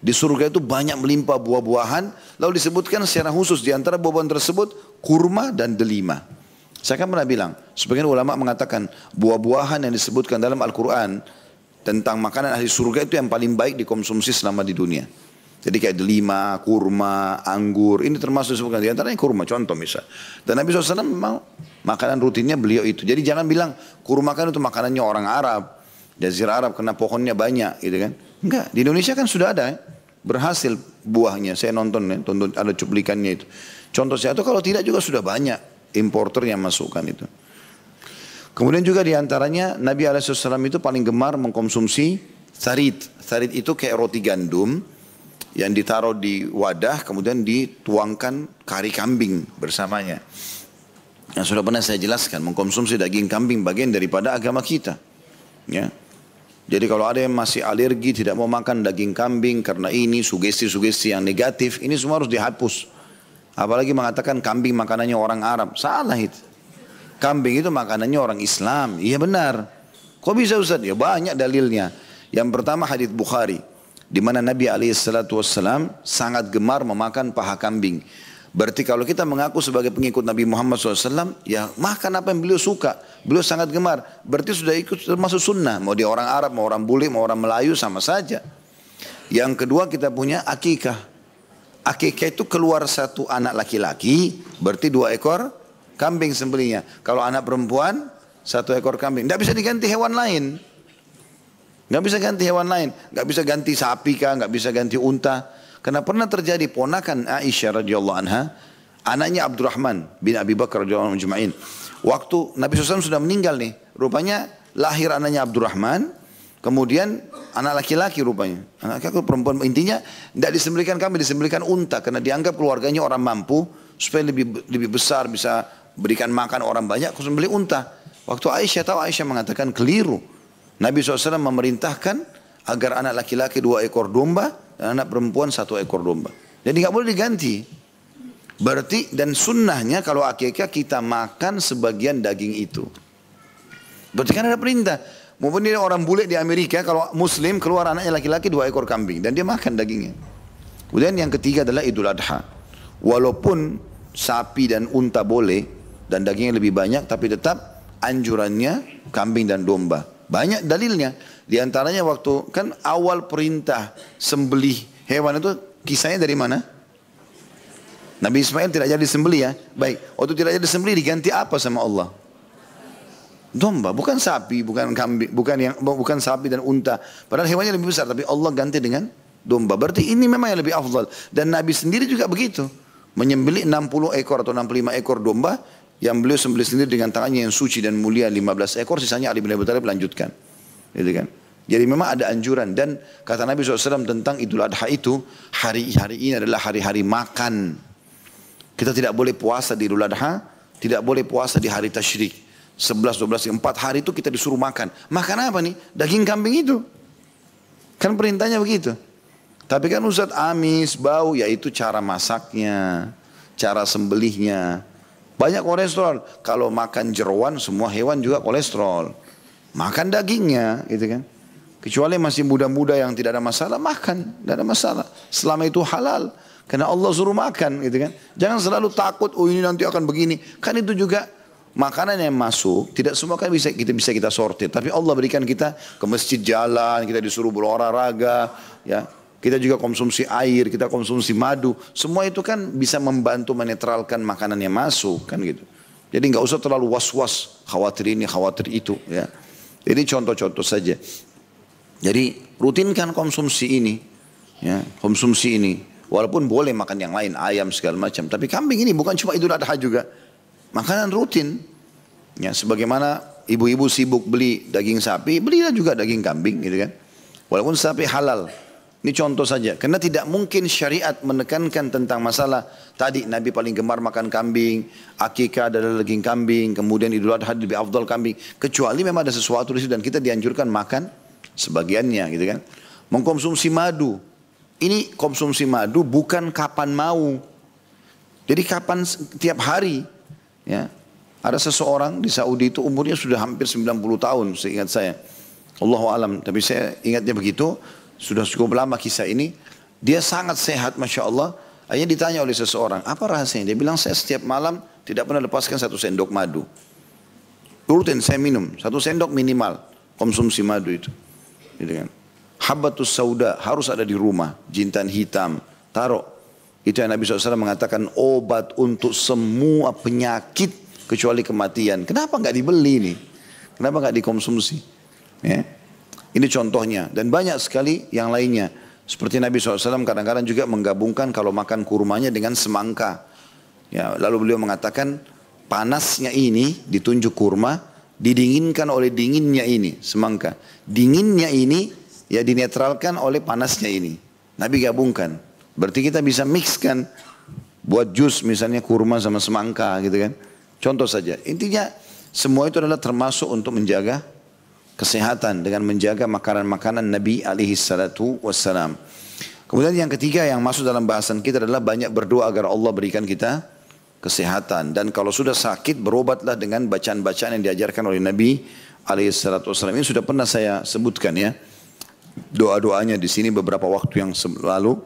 Di surga itu banyak melimpah buah-buahan. Lalu disebutkan secara khusus di antara buah-buahan tersebut kurma dan delima. Saya kan pernah bilang, sebagian ulama mengatakan buah-buahan yang disebutkan dalam Al-Quran tentang makanan ahli surga itu yang paling baik dikonsumsi selama di dunia. Jadi kayak delima, kurma, anggur, ini termasuk disebutkan di antaranya kurma, contoh misal. Dan Nabi SAW memang makanan rutinnya beliau itu. Jadi jangan bilang kurma kan itu makanannya orang Arab, Jazirah Arab karena pohonnya banyak gitu kan. Enggak, di Indonesia kan sudah ada berhasil buahnya. Saya nonton ada cuplikannya itu. Contoh saya itu kalau tidak juga sudah banyak importer yang masukkan itu. Kemudian juga di antaranya Nabi SAW itu paling gemar mengkonsumsi tharid. Tharid itu kayak roti gandum yang ditaruh di wadah kemudian dituangkan kari kambing bersamanya. Yang sudah pernah saya jelaskan, mengkonsumsi daging kambing bagian daripada agama kita. Ya. Jadi kalau ada yang masih alergi tidak mau makan daging kambing karena ini sugesti-sugesti yang negatif, ini semua harus dihapus. Apalagi mengatakan kambing makanannya orang Arab, salah itu. Kambing itu makanannya orang Islam, iya benar. Kok bisa Ustaz? Ya banyak dalilnya. Yang pertama hadits Bukhari, di mana Nabi SAW sangat gemar memakan paha kambing. Berarti kalau kita mengaku sebagai pengikut Nabi Muhammad SAW, ya makan apa yang beliau suka. Beliau sangat gemar. Berarti sudah ikut termasuk sunnah. Mau dia orang Arab, mau orang bule, mau orang Melayu sama saja. Yang kedua kita punya akikah. Akikah itu keluar satu anak laki-laki, berarti 2 ekor kambing sembelihnya. Kalau anak perempuan, 1 ekor kambing. Tidak bisa diganti hewan lain. Nggak bisa ganti hewan lain, nggak bisa ganti sapi kah, nggak bisa ganti unta. Karena pernah terjadi ponakan Aisyah radhiyallahu anha, anaknya Abdurrahman bin Abi Bakar radhiyallahu anhu ajma'in. Waktu Nabi SAW sudah meninggal nih, rupanya lahir anaknya Abdurrahman, kemudian anak laki-laki rupanya, anak laki-laki perempuan. Intinya tidak disembelihkan kambing, disembelihkan unta karena dianggap keluarganya orang mampu supaya lebih besar bisa berikan makan orang banyak, sembelih unta. Waktu Aisyah tahu, Aisyah mengatakan keliru. Nabi SAW memerintahkan agar anak laki-laki 2 ekor domba dan anak perempuan 1 ekor domba. Jadi nggak boleh diganti. Berarti dan sunnahnya kalau akikah kita makan sebagian daging itu. Berarti kan ada perintah. Maupun dia orang bule di Amerika, kalau Muslim keluar anaknya laki-laki 2 ekor kambing dan dia makan dagingnya. Kemudian yang ketiga adalah Idul Adha. Walaupun sapi dan unta boleh dan dagingnya lebih banyak, tapi tetap anjurannya kambing dan domba. Banyak dalilnya. Di antaranya waktu kan awal perintah sembelih hewan itu kisahnya dari mana? Nabi Ismail tidak jadi sembelih ya. Baik, waktu tidak jadi sembelih diganti apa sama Allah? Domba, bukan sapi, bukan kambing, bukan sapi dan unta. Padahal hewannya lebih besar, tapi Allah ganti dengan domba. Berarti ini memang yang lebih afdal. Dan Nabi sendiri juga begitu. Menyembelih 60 ekor atau 65 ekor domba yang beliau sembelih sendiri dengan tangannya yang suci dan mulia 15 ekor, sisanya Ali bin Abi Thalib lanjutkan. Gitu kan? Jadi memang ada anjuran dan kata Nabi SAW tentang Idul Adha itu, hari-hari ini adalah hari-hari makan. Kita tidak boleh puasa di Idul Adha, tidak boleh puasa di hari tasyrik. 11, 12, 4 hari itu kita disuruh makan. Makan apa nih? Daging kambing itu. Kan perintahnya begitu. Tapi kan Ustaz amis, bau, yaitu cara masaknya, cara sembelihnya. Banyak kolesterol. Kalau makan jeroan, semua hewan juga kolesterol. Makan dagingnya, gitu kan. Kecuali masih muda-muda yang tidak ada masalah, makan, tidak ada masalah. Selama itu halal, karena Allah suruh makan, gitu kan. Jangan selalu takut, oh ini nanti akan begini. Kan itu juga makanan yang masuk tidak semua kan bisa kita sortir, tapi Allah berikan kita ke masjid jalan, kita disuruh berolahraga, ya. Kita juga konsumsi air, kita konsumsi madu, semua itu kan bisa membantu menetralkan makanan yang masuk kan gitu. Jadi nggak usah terlalu was-was, khawatir ini, khawatir itu, ya. Jadi contoh-contoh saja. Jadi rutinkan konsumsi ini, ya, konsumsi ini. Walaupun boleh makan yang lain, ayam segala macam, tapi kambing ini bukan cuma Idul Adha juga, makanan rutin. Ya, sebagaimana ibu-ibu sibuk beli daging sapi, belilah juga daging kambing, gitu kan. Walaupun sapi halal. Ini contoh saja, karena tidak mungkin syariat menekankan tentang masalah tadi Nabi paling gemar makan kambing, akikah adalah daging kambing, kemudian Idul Adha lebih afdal kambing, kecuali memang ada sesuatu di situ dan kita dianjurkan makan sebagiannya, gitu kan. Mengkonsumsi madu, ini konsumsi madu bukan kapan mau, jadi kapan tiap hari, ya. Ada seseorang di Saudi itu umurnya sudah hampir 90 tahun, seingat saya, Allahu alam, tapi saya ingatnya begitu. Sudah cukup lama kisah ini. Dia sangat sehat, Masya Allah. Akhirnya ditanya oleh seseorang, apa rahasianya? Dia bilang, saya setiap malam tidak pernah lepaskan 1 sendok madu. Rutin saya minum, 1 sendok minimal konsumsi madu itu. Gitu kan. Habbatus sauda harus ada di rumah. Jintan hitam, taruh. Itu yang Nabi SAW mengatakan obat untuk semua penyakit kecuali kematian. Kenapa nggak dibeli nih? Kenapa nggak dikonsumsi? Ya. Ini contohnya, dan banyak sekali yang lainnya. Seperti Nabi SAW kadang-kadang juga menggabungkan kalau makan kurmanya dengan semangka. Ya, lalu beliau mengatakan panasnya ini ditunjuk kurma, didinginkan oleh dinginnya ini, semangka. Dinginnya ini ya dinetralkan oleh panasnya ini. Nabi gabungkan. Berarti kita bisa mixkan, buat jus misalnya kurma sama semangka gitu kan. Contoh saja. Intinya semua itu adalah termasuk untuk menjaga kesehatan dengan menjaga makanan-makanan Nabi alaihi salatu wassalam. Kemudian yang ketiga yang masuk dalam bahasan kita adalah banyak berdoa agar Allah berikan kita kesehatan. Dan kalau sudah sakit berobatlah dengan bacaan-bacaan yang diajarkan oleh Nabi alaihi salatu wassalam. Ini sudah pernah saya sebutkan ya. Doa-doanya di sini beberapa waktu yang lalu.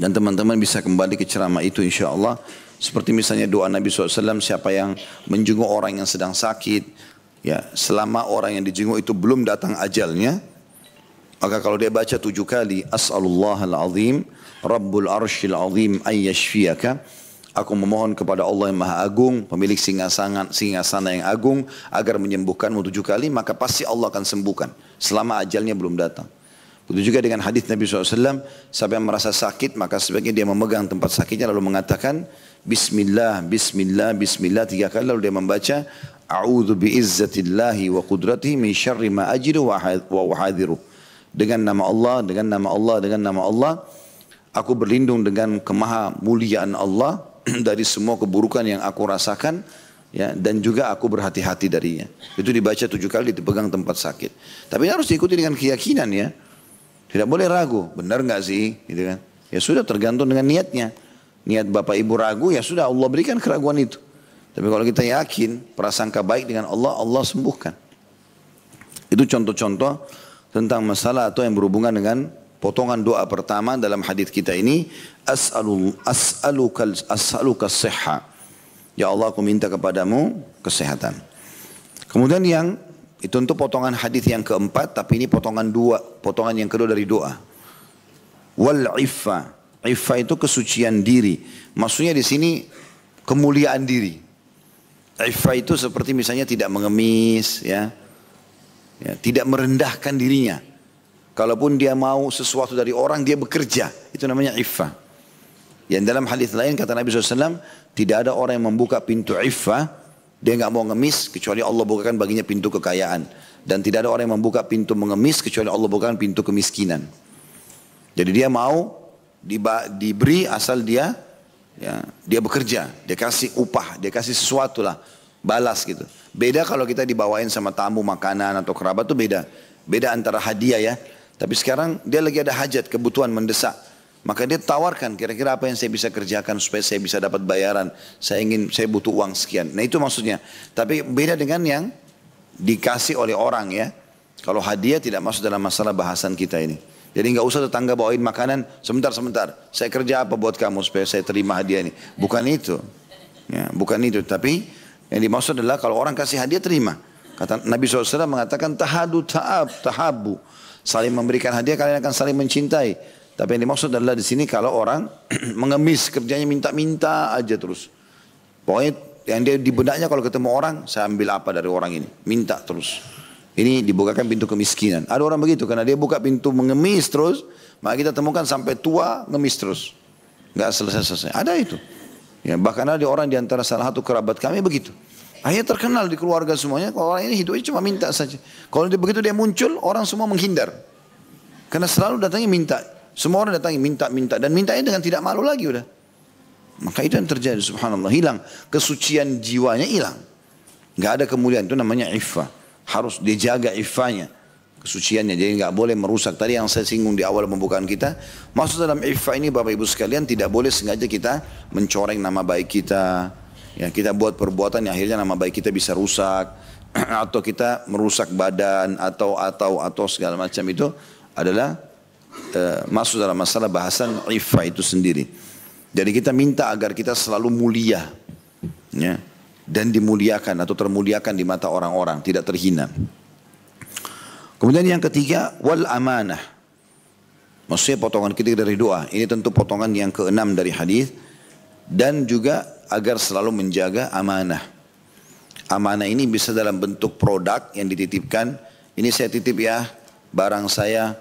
Dan teman-teman bisa kembali ke ceramah itu insya Allah. Seperti misalnya doa Nabi SAW, siapa yang menjenguk orang yang sedang sakit. Ya, selama orang yang dijenguk itu belum datang ajalnya, maka kalau dia baca 7 kali, As'alullahal azim, Rabbul arshil azim ayyashfiyaka, aku memohon kepada Allah yang maha agung, pemilik singgasana yang agung, agar menyembuhkanmu 7 kali, maka pasti Allah akan sembuhkan, selama ajalnya belum datang. Begitu juga dengan hadis Nabi SAW, siapa yang merasa sakit, maka sebaiknya dia memegang tempat sakitnya, lalu mengatakan, Bismillah, Bismillah, Bismillah 3 kali, lalu dia membaca, A'udhu bi'izzatillahi wa qudratihi min syarri ma ajidu wa uhadhiru. Dengan nama Allah, dengan nama Allah, dengan nama Allah, aku berlindung dengan kemaha muliaan Allah dari semua keburukan yang aku rasakan, ya, dan juga aku berhati-hati darinya. Itu dibaca 7 kali, dipegang tempat sakit. Tapi harus diikuti dengan keyakinan ya. Tidak boleh ragu, benar nggak sih? Gitu kan. Ya sudah tergantung dengan niatnya. Niat Bapak Ibu ragu, ya sudah Allah berikan keraguan itu. Tapi kalau kita yakin, prasangka baik dengan Allah, Allah sembuhkan. Itu contoh-contoh tentang masalah atau yang berhubungan dengan potongan doa pertama dalam hadis kita ini. As'aluka sihha. Ya Allah, aku minta kepadamu kesehatan. Kemudian itu untuk potongan hadis yang keempat, tapi ini potongan yang kedua dari doa. Wal iffa. Iffa itu kesucian diri. Maksudnya di sini kemuliaan diri. Iffa itu seperti misalnya tidak mengemis, ya, tidak merendahkan dirinya. Kalaupun dia mau sesuatu dari orang, dia bekerja. Itu namanya iffa. Yang dalam hadis lain kata Nabi SAW, tidak ada orang yang membuka pintu iffa, dia nggak mau ngemis kecuali Allah bukakan baginya pintu kekayaan. Dan tidak ada orang yang membuka pintu mengemis kecuali Allah bukakan pintu kemiskinan. Jadi dia mau diberi asal dia bekerja, dia kasih upah, dia kasih sesuatu lah, balas gitu. Beda kalau kita dibawain sama tamu makanan atau kerabat tuh beda. Beda antara hadiah ya. Tapi sekarang dia lagi ada hajat, kebutuhan mendesak. Maka dia tawarkan kira-kira apa yang saya bisa kerjakan supaya saya bisa dapat bayaran. Saya butuh uang sekian. Nah itu maksudnya. Tapi beda dengan yang dikasih oleh orang ya. Kalau hadiah tidak masuk dalam masalah bahasan kita ini. Jadi nggak usah tetangga bawain makanan, sebentar. Saya kerja apa buat kamu supaya saya terima hadiah ini. Bukan itu. Ya, bukan itu. Tapi Yang dimaksud adalah kalau orang kasih hadiah terima. Kata Nabi SAW mengatakan tahabu. Saling memberikan hadiah kalian akan saling mencintai. Tapi yang dimaksud adalah di sini kalau orang mengemis kerjanya minta-minta aja terus. Pokoknya yang dia di benaknya kalau ketemu orang saya ambil apa dari orang ini. Minta terus. Ini dibukakan pintu kemiskinan. Ada orang begitu karena dia buka pintu mengemis terus. Maka kita temukan sampai tua ngemis terus. Nggak selesai-selesai. Ada itu. Ya, bahkan ada orang di antara salah satu kerabat kami begitu. Akhirnya terkenal di keluarga semuanya. Kalau orang ini hidupnya cuma minta saja. Kalau dia begitu dia muncul, orang semua menghindar. Karena selalu datangnya minta. Semua orang datangnya minta-minta. Dan mintanya dengan tidak malu lagi udah. Maka itu yang terjadi, subhanallah. Hilang. Kesucian jiwanya hilang. Nggak ada kemuliaan. Itu namanya iffah. Harus dijaga iffahnya. Kesuciannya. Jadi nggak boleh merusak. Tadi yang saya singgung di awal pembukaan kita. Maksud dalam iffah ini Bapak Ibu sekalian. Tidak boleh sengaja kita mencoreng nama baik kita. Ya, kita buat perbuatan yang akhirnya nama baik kita bisa rusak. Atau kita merusak badan. Atau segala macam itu adalah masuk dalam masalah bahasan iffah itu sendiri. Jadi kita minta agar kita selalu mulia. Ya, dan dimuliakan atau termuliakan di mata orang-orang. Tidak terhina. Kemudian yang ketiga, wal amanah. Maksudnya potongan ketiga dari doa. Ini tentu potongan yang keenam dari hadis. Dan juga agar selalu menjaga amanah. Amanah ini bisa dalam bentuk produk yang dititipkan. Ini saya titip ya, barang saya.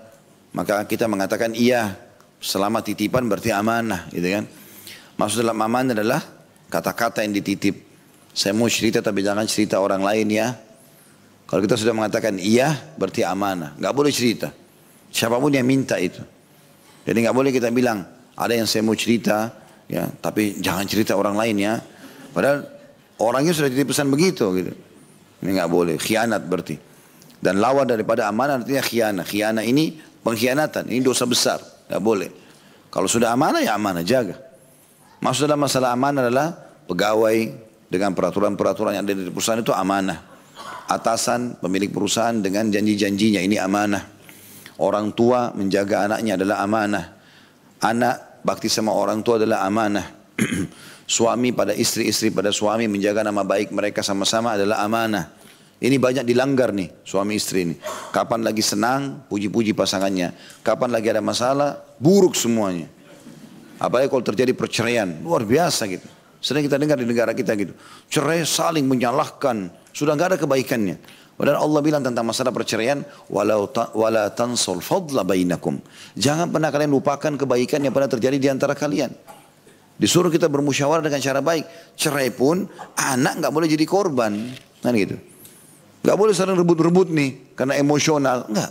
Maka kita mengatakan iya. Selama titipan berarti amanah. Gitu kan. Maksud dalam amanah adalah kata-kata yang dititip. Saya mau cerita tapi jangan cerita orang lain ya. Kalau kita sudah mengatakan iya, berarti amanah. Nggak boleh cerita. Siapapun yang minta itu. Jadi nggak boleh kita bilang, ada yang saya mau cerita, ya, tapi jangan cerita orang lain ya. Padahal orangnya sudah titip pesan begitu. Gitu. Ini nggak boleh, khianat berarti. Dan lawan daripada amanah artinya khianat. Khianat ini pengkhianatan, ini dosa besar. Nggak boleh. Kalau sudah amanah ya amanah, jaga. Maksud dalam masalah amanah adalah pegawai dengan peraturan-peraturan yang ada di perusahaan itu amanah. Atasan pemilik perusahaan dengan janji-janjinya ini amanah. Orang tua menjaga anaknya adalah amanah. Anak bakti sama orang tua adalah amanah. Suami pada istri pada suami menjaga nama baik mereka sama-sama adalah amanah. Ini banyak dilanggar nih suami istri ini. Kapan lagi senang puji-puji pasangannya. Kapan lagi ada masalah buruk semuanya. Apalagi kalau terjadi perceraian luar biasa gitu. Sering kita dengar di negara kita gitu. Cerai saling menyalahkan. Sudah nggak ada kebaikannya. Padahal Allah bilang tentang masalah perceraian. Wala tansol fadla bainakum. Jangan pernah kalian lupakan kebaikan yang pernah terjadi di antara kalian. Disuruh kita bermusyawarah dengan cara baik. Cerai pun anak nggak boleh jadi korban. Kan gitu. Nggak boleh saling rebut-rebut nih. Karena emosional. Nggak.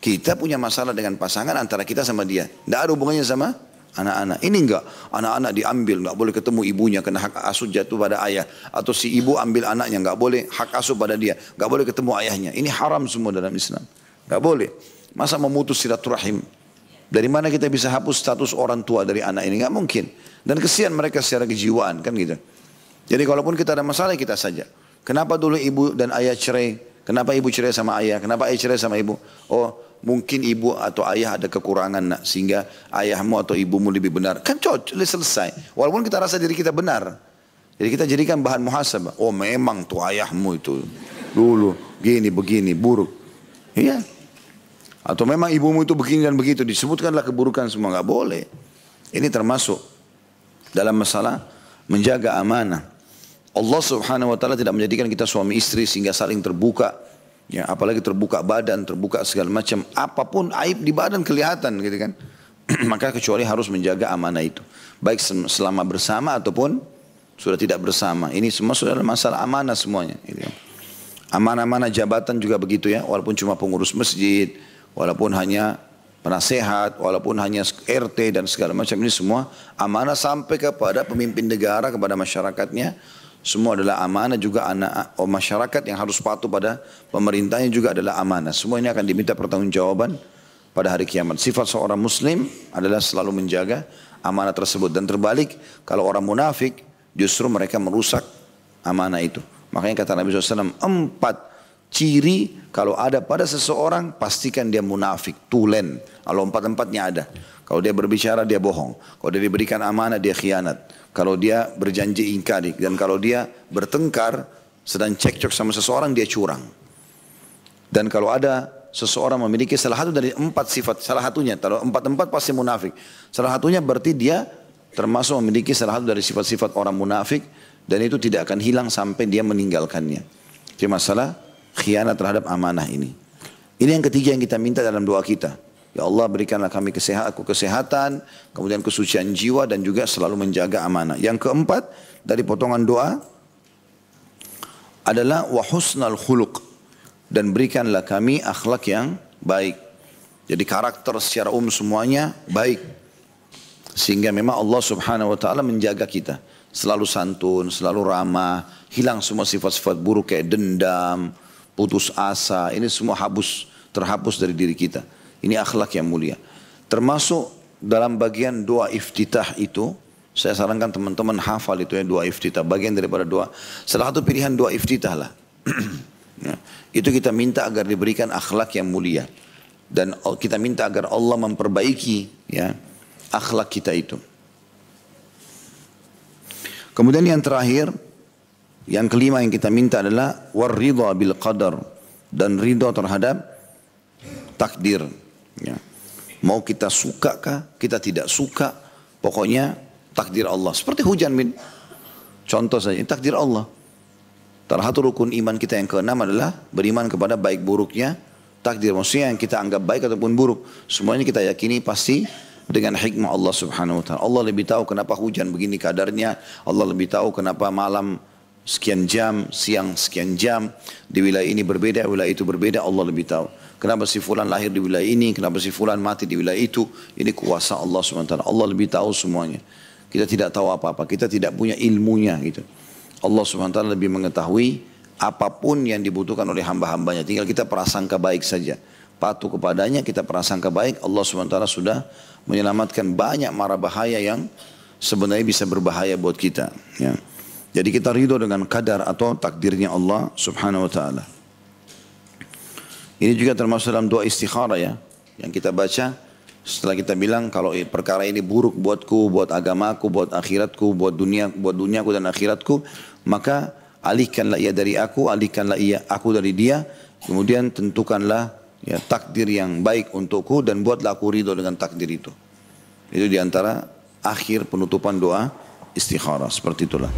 Kita punya masalah dengan pasangan antara kita sama dia. Nggak ada hubungannya sama anak-anak. Ini enggak. Anak-anak diambil. Enggak boleh ketemu ibunya. Karena hak asuh jatuh pada ayah. Atau si ibu ambil anaknya. Enggak boleh hak asuh pada dia. Enggak boleh ketemu ayahnya. Ini haram semua dalam Islam. Enggak boleh. Masa memutus silaturahim. Dari mana kita bisa hapus status orang tua dari anak ini? Enggak mungkin. Dan kesian mereka secara kejiwaan. Kan gitu. Jadi kalaupun kita ada masalah kita saja. Kenapa dulu ibu dan ayah cerai? Kenapa ibu cerai sama ayah? Kenapa ayah cerai sama ibu? Oh, mungkin ibu atau ayah ada kekurangan nak, sehingga ayahmu atau ibumu lebih benar. Kan selesai. Walaupun kita rasa diri kita benar. Jadi kita jadikan bahan muhasabah. Oh memang tuh ayahmu itu dulu gini begini buruk. Iya. Atau memang ibumu itu begini dan begitu. Disebutkanlah keburukan semua. Nggak boleh. Ini termasuk dalam masalah menjaga amanah. Allah subhanahu wa ta'ala tidak menjadikan kita suami istri sehingga saling terbuka. Ya, apalagi terbuka badan, terbuka segala macam. Apapun aib di badan kelihatan gitu kan. Maka kecuali harus menjaga amanah itu. Baik selama bersama ataupun sudah tidak bersama. Ini semua sudah masalah amanah semuanya. Gitu kan. Amanah-amanah jabatan juga begitu ya. Walaupun cuma pengurus masjid. Walaupun hanya penasehat. Walaupun hanya RT dan segala macam. Ini semua amanah sampai kepada pemimpin negara, kepada masyarakatnya. Semua adalah amanah, juga anak masyarakat yang harus patuh pada pemerintahnya juga adalah amanah. Semua ini akan diminta pertanggungjawaban pada hari kiamat. Sifat seorang muslim adalah selalu menjaga amanah tersebut. Dan terbalik, kalau orang munafik justru mereka merusak amanah itu. Makanya kata Nabi SAW, 4 ciri kalau ada pada seseorang pastikan dia munafik, tulen. Kalau empat-empatnya ada. Kalau dia berbicara dia bohong. Kalau dia diberikan amanah dia khianat. Kalau dia berjanji ingkari. Dan kalau dia bertengkar sedang cekcok sama seseorang dia curang. Dan kalau ada seseorang memiliki salah satu dari 4 sifat, salah satunya, kalau 4-4 pasti munafik. Salah satunya berarti dia termasuk memiliki salah satu dari sifat-sifat orang munafik dan itu tidak akan hilang sampai dia meninggalkannya. Jadi masalah khianat terhadap amanah ini. Ini yang ketiga yang kita minta dalam doa kita. Ya Allah berikanlah kami kesehatan, kemudian kesucian jiwa dan juga selalu menjaga amanah. Yang keempat dari potongan doa adalah wa husnal khuluq, dan berikanlah kami akhlak yang baik. Jadi karakter secara semuanya baik. Sehingga memang Allah subhanahu wa ta'ala menjaga kita. Selalu santun, selalu ramah, hilang semua sifat-sifat buruk kayak dendam, putus asa. Ini semua terhapus dari diri kita. Ini akhlak yang mulia. Termasuk dalam bagian doa iftitah itu, saya sarankan teman-teman hafal itu ya, doa iftitah. Bagian daripada doa. Salah satu pilihan doa iftitah lah. Ya, itu kita minta agar diberikan akhlak yang mulia. Dan kita minta agar Allah memperbaiki ya, akhlak kita itu. Kemudian yang terakhir, yang kelima yang kita minta adalah warridha bil qadar, dan ridha terhadap takdir. Ya. Mau kita suka kah, kita tidak suka, pokoknya takdir Allah. Seperti hujan bin. Contoh saja, takdir Allah. Salah satu rukun iman kita yang keenam adalah beriman kepada baik buruknya takdir. Maksudnya yang kita anggap baik ataupun buruk, semuanya kita yakini pasti dengan hikmah Allah subhanahu wa ta'ala. Allah lebih tahu kenapa hujan begini kadarnya. Allah lebih tahu kenapa malam sekian jam, siang sekian jam. Di wilayah ini berbeda, wilayah itu berbeda, Allah lebih tahu. Kenapa si fulan lahir di wilayah ini, kenapa si fulan mati di wilayah itu. Ini kuasa Allah subhanahu wa ta'ala. Allah lebih tahu semuanya. Kita tidak tahu apa-apa, kita tidak punya ilmunya gitu. Allah subhanahu wa ta'ala lebih mengetahui apapun yang dibutuhkan oleh hamba-hambanya. Tinggal kita prasangka baik saja. Patuh kepadanya, kita prasangka baik. Allah subhanahu wa ta'ala sudah menyelamatkan banyak mara bahaya yang sebenarnya bisa berbahaya buat kita. Ya. Jadi kita ridho dengan kadar atau takdirnya Allah subhanahu wa ta'ala. Ini juga termasuk dalam doa istikharah ya. Yang kita baca setelah kita bilang kalau perkara ini buruk buatku, buat agamaku, buat akhiratku, buat duniaku dan akhiratku, maka alihkanlah ia dari aku, alihkanlah ia aku dari dia, kemudian tentukanlah ya takdir yang baik untukku dan buatlah aku ridho dengan takdir itu. Itu diantara akhir penutupan doa istikharah, seperti itulah.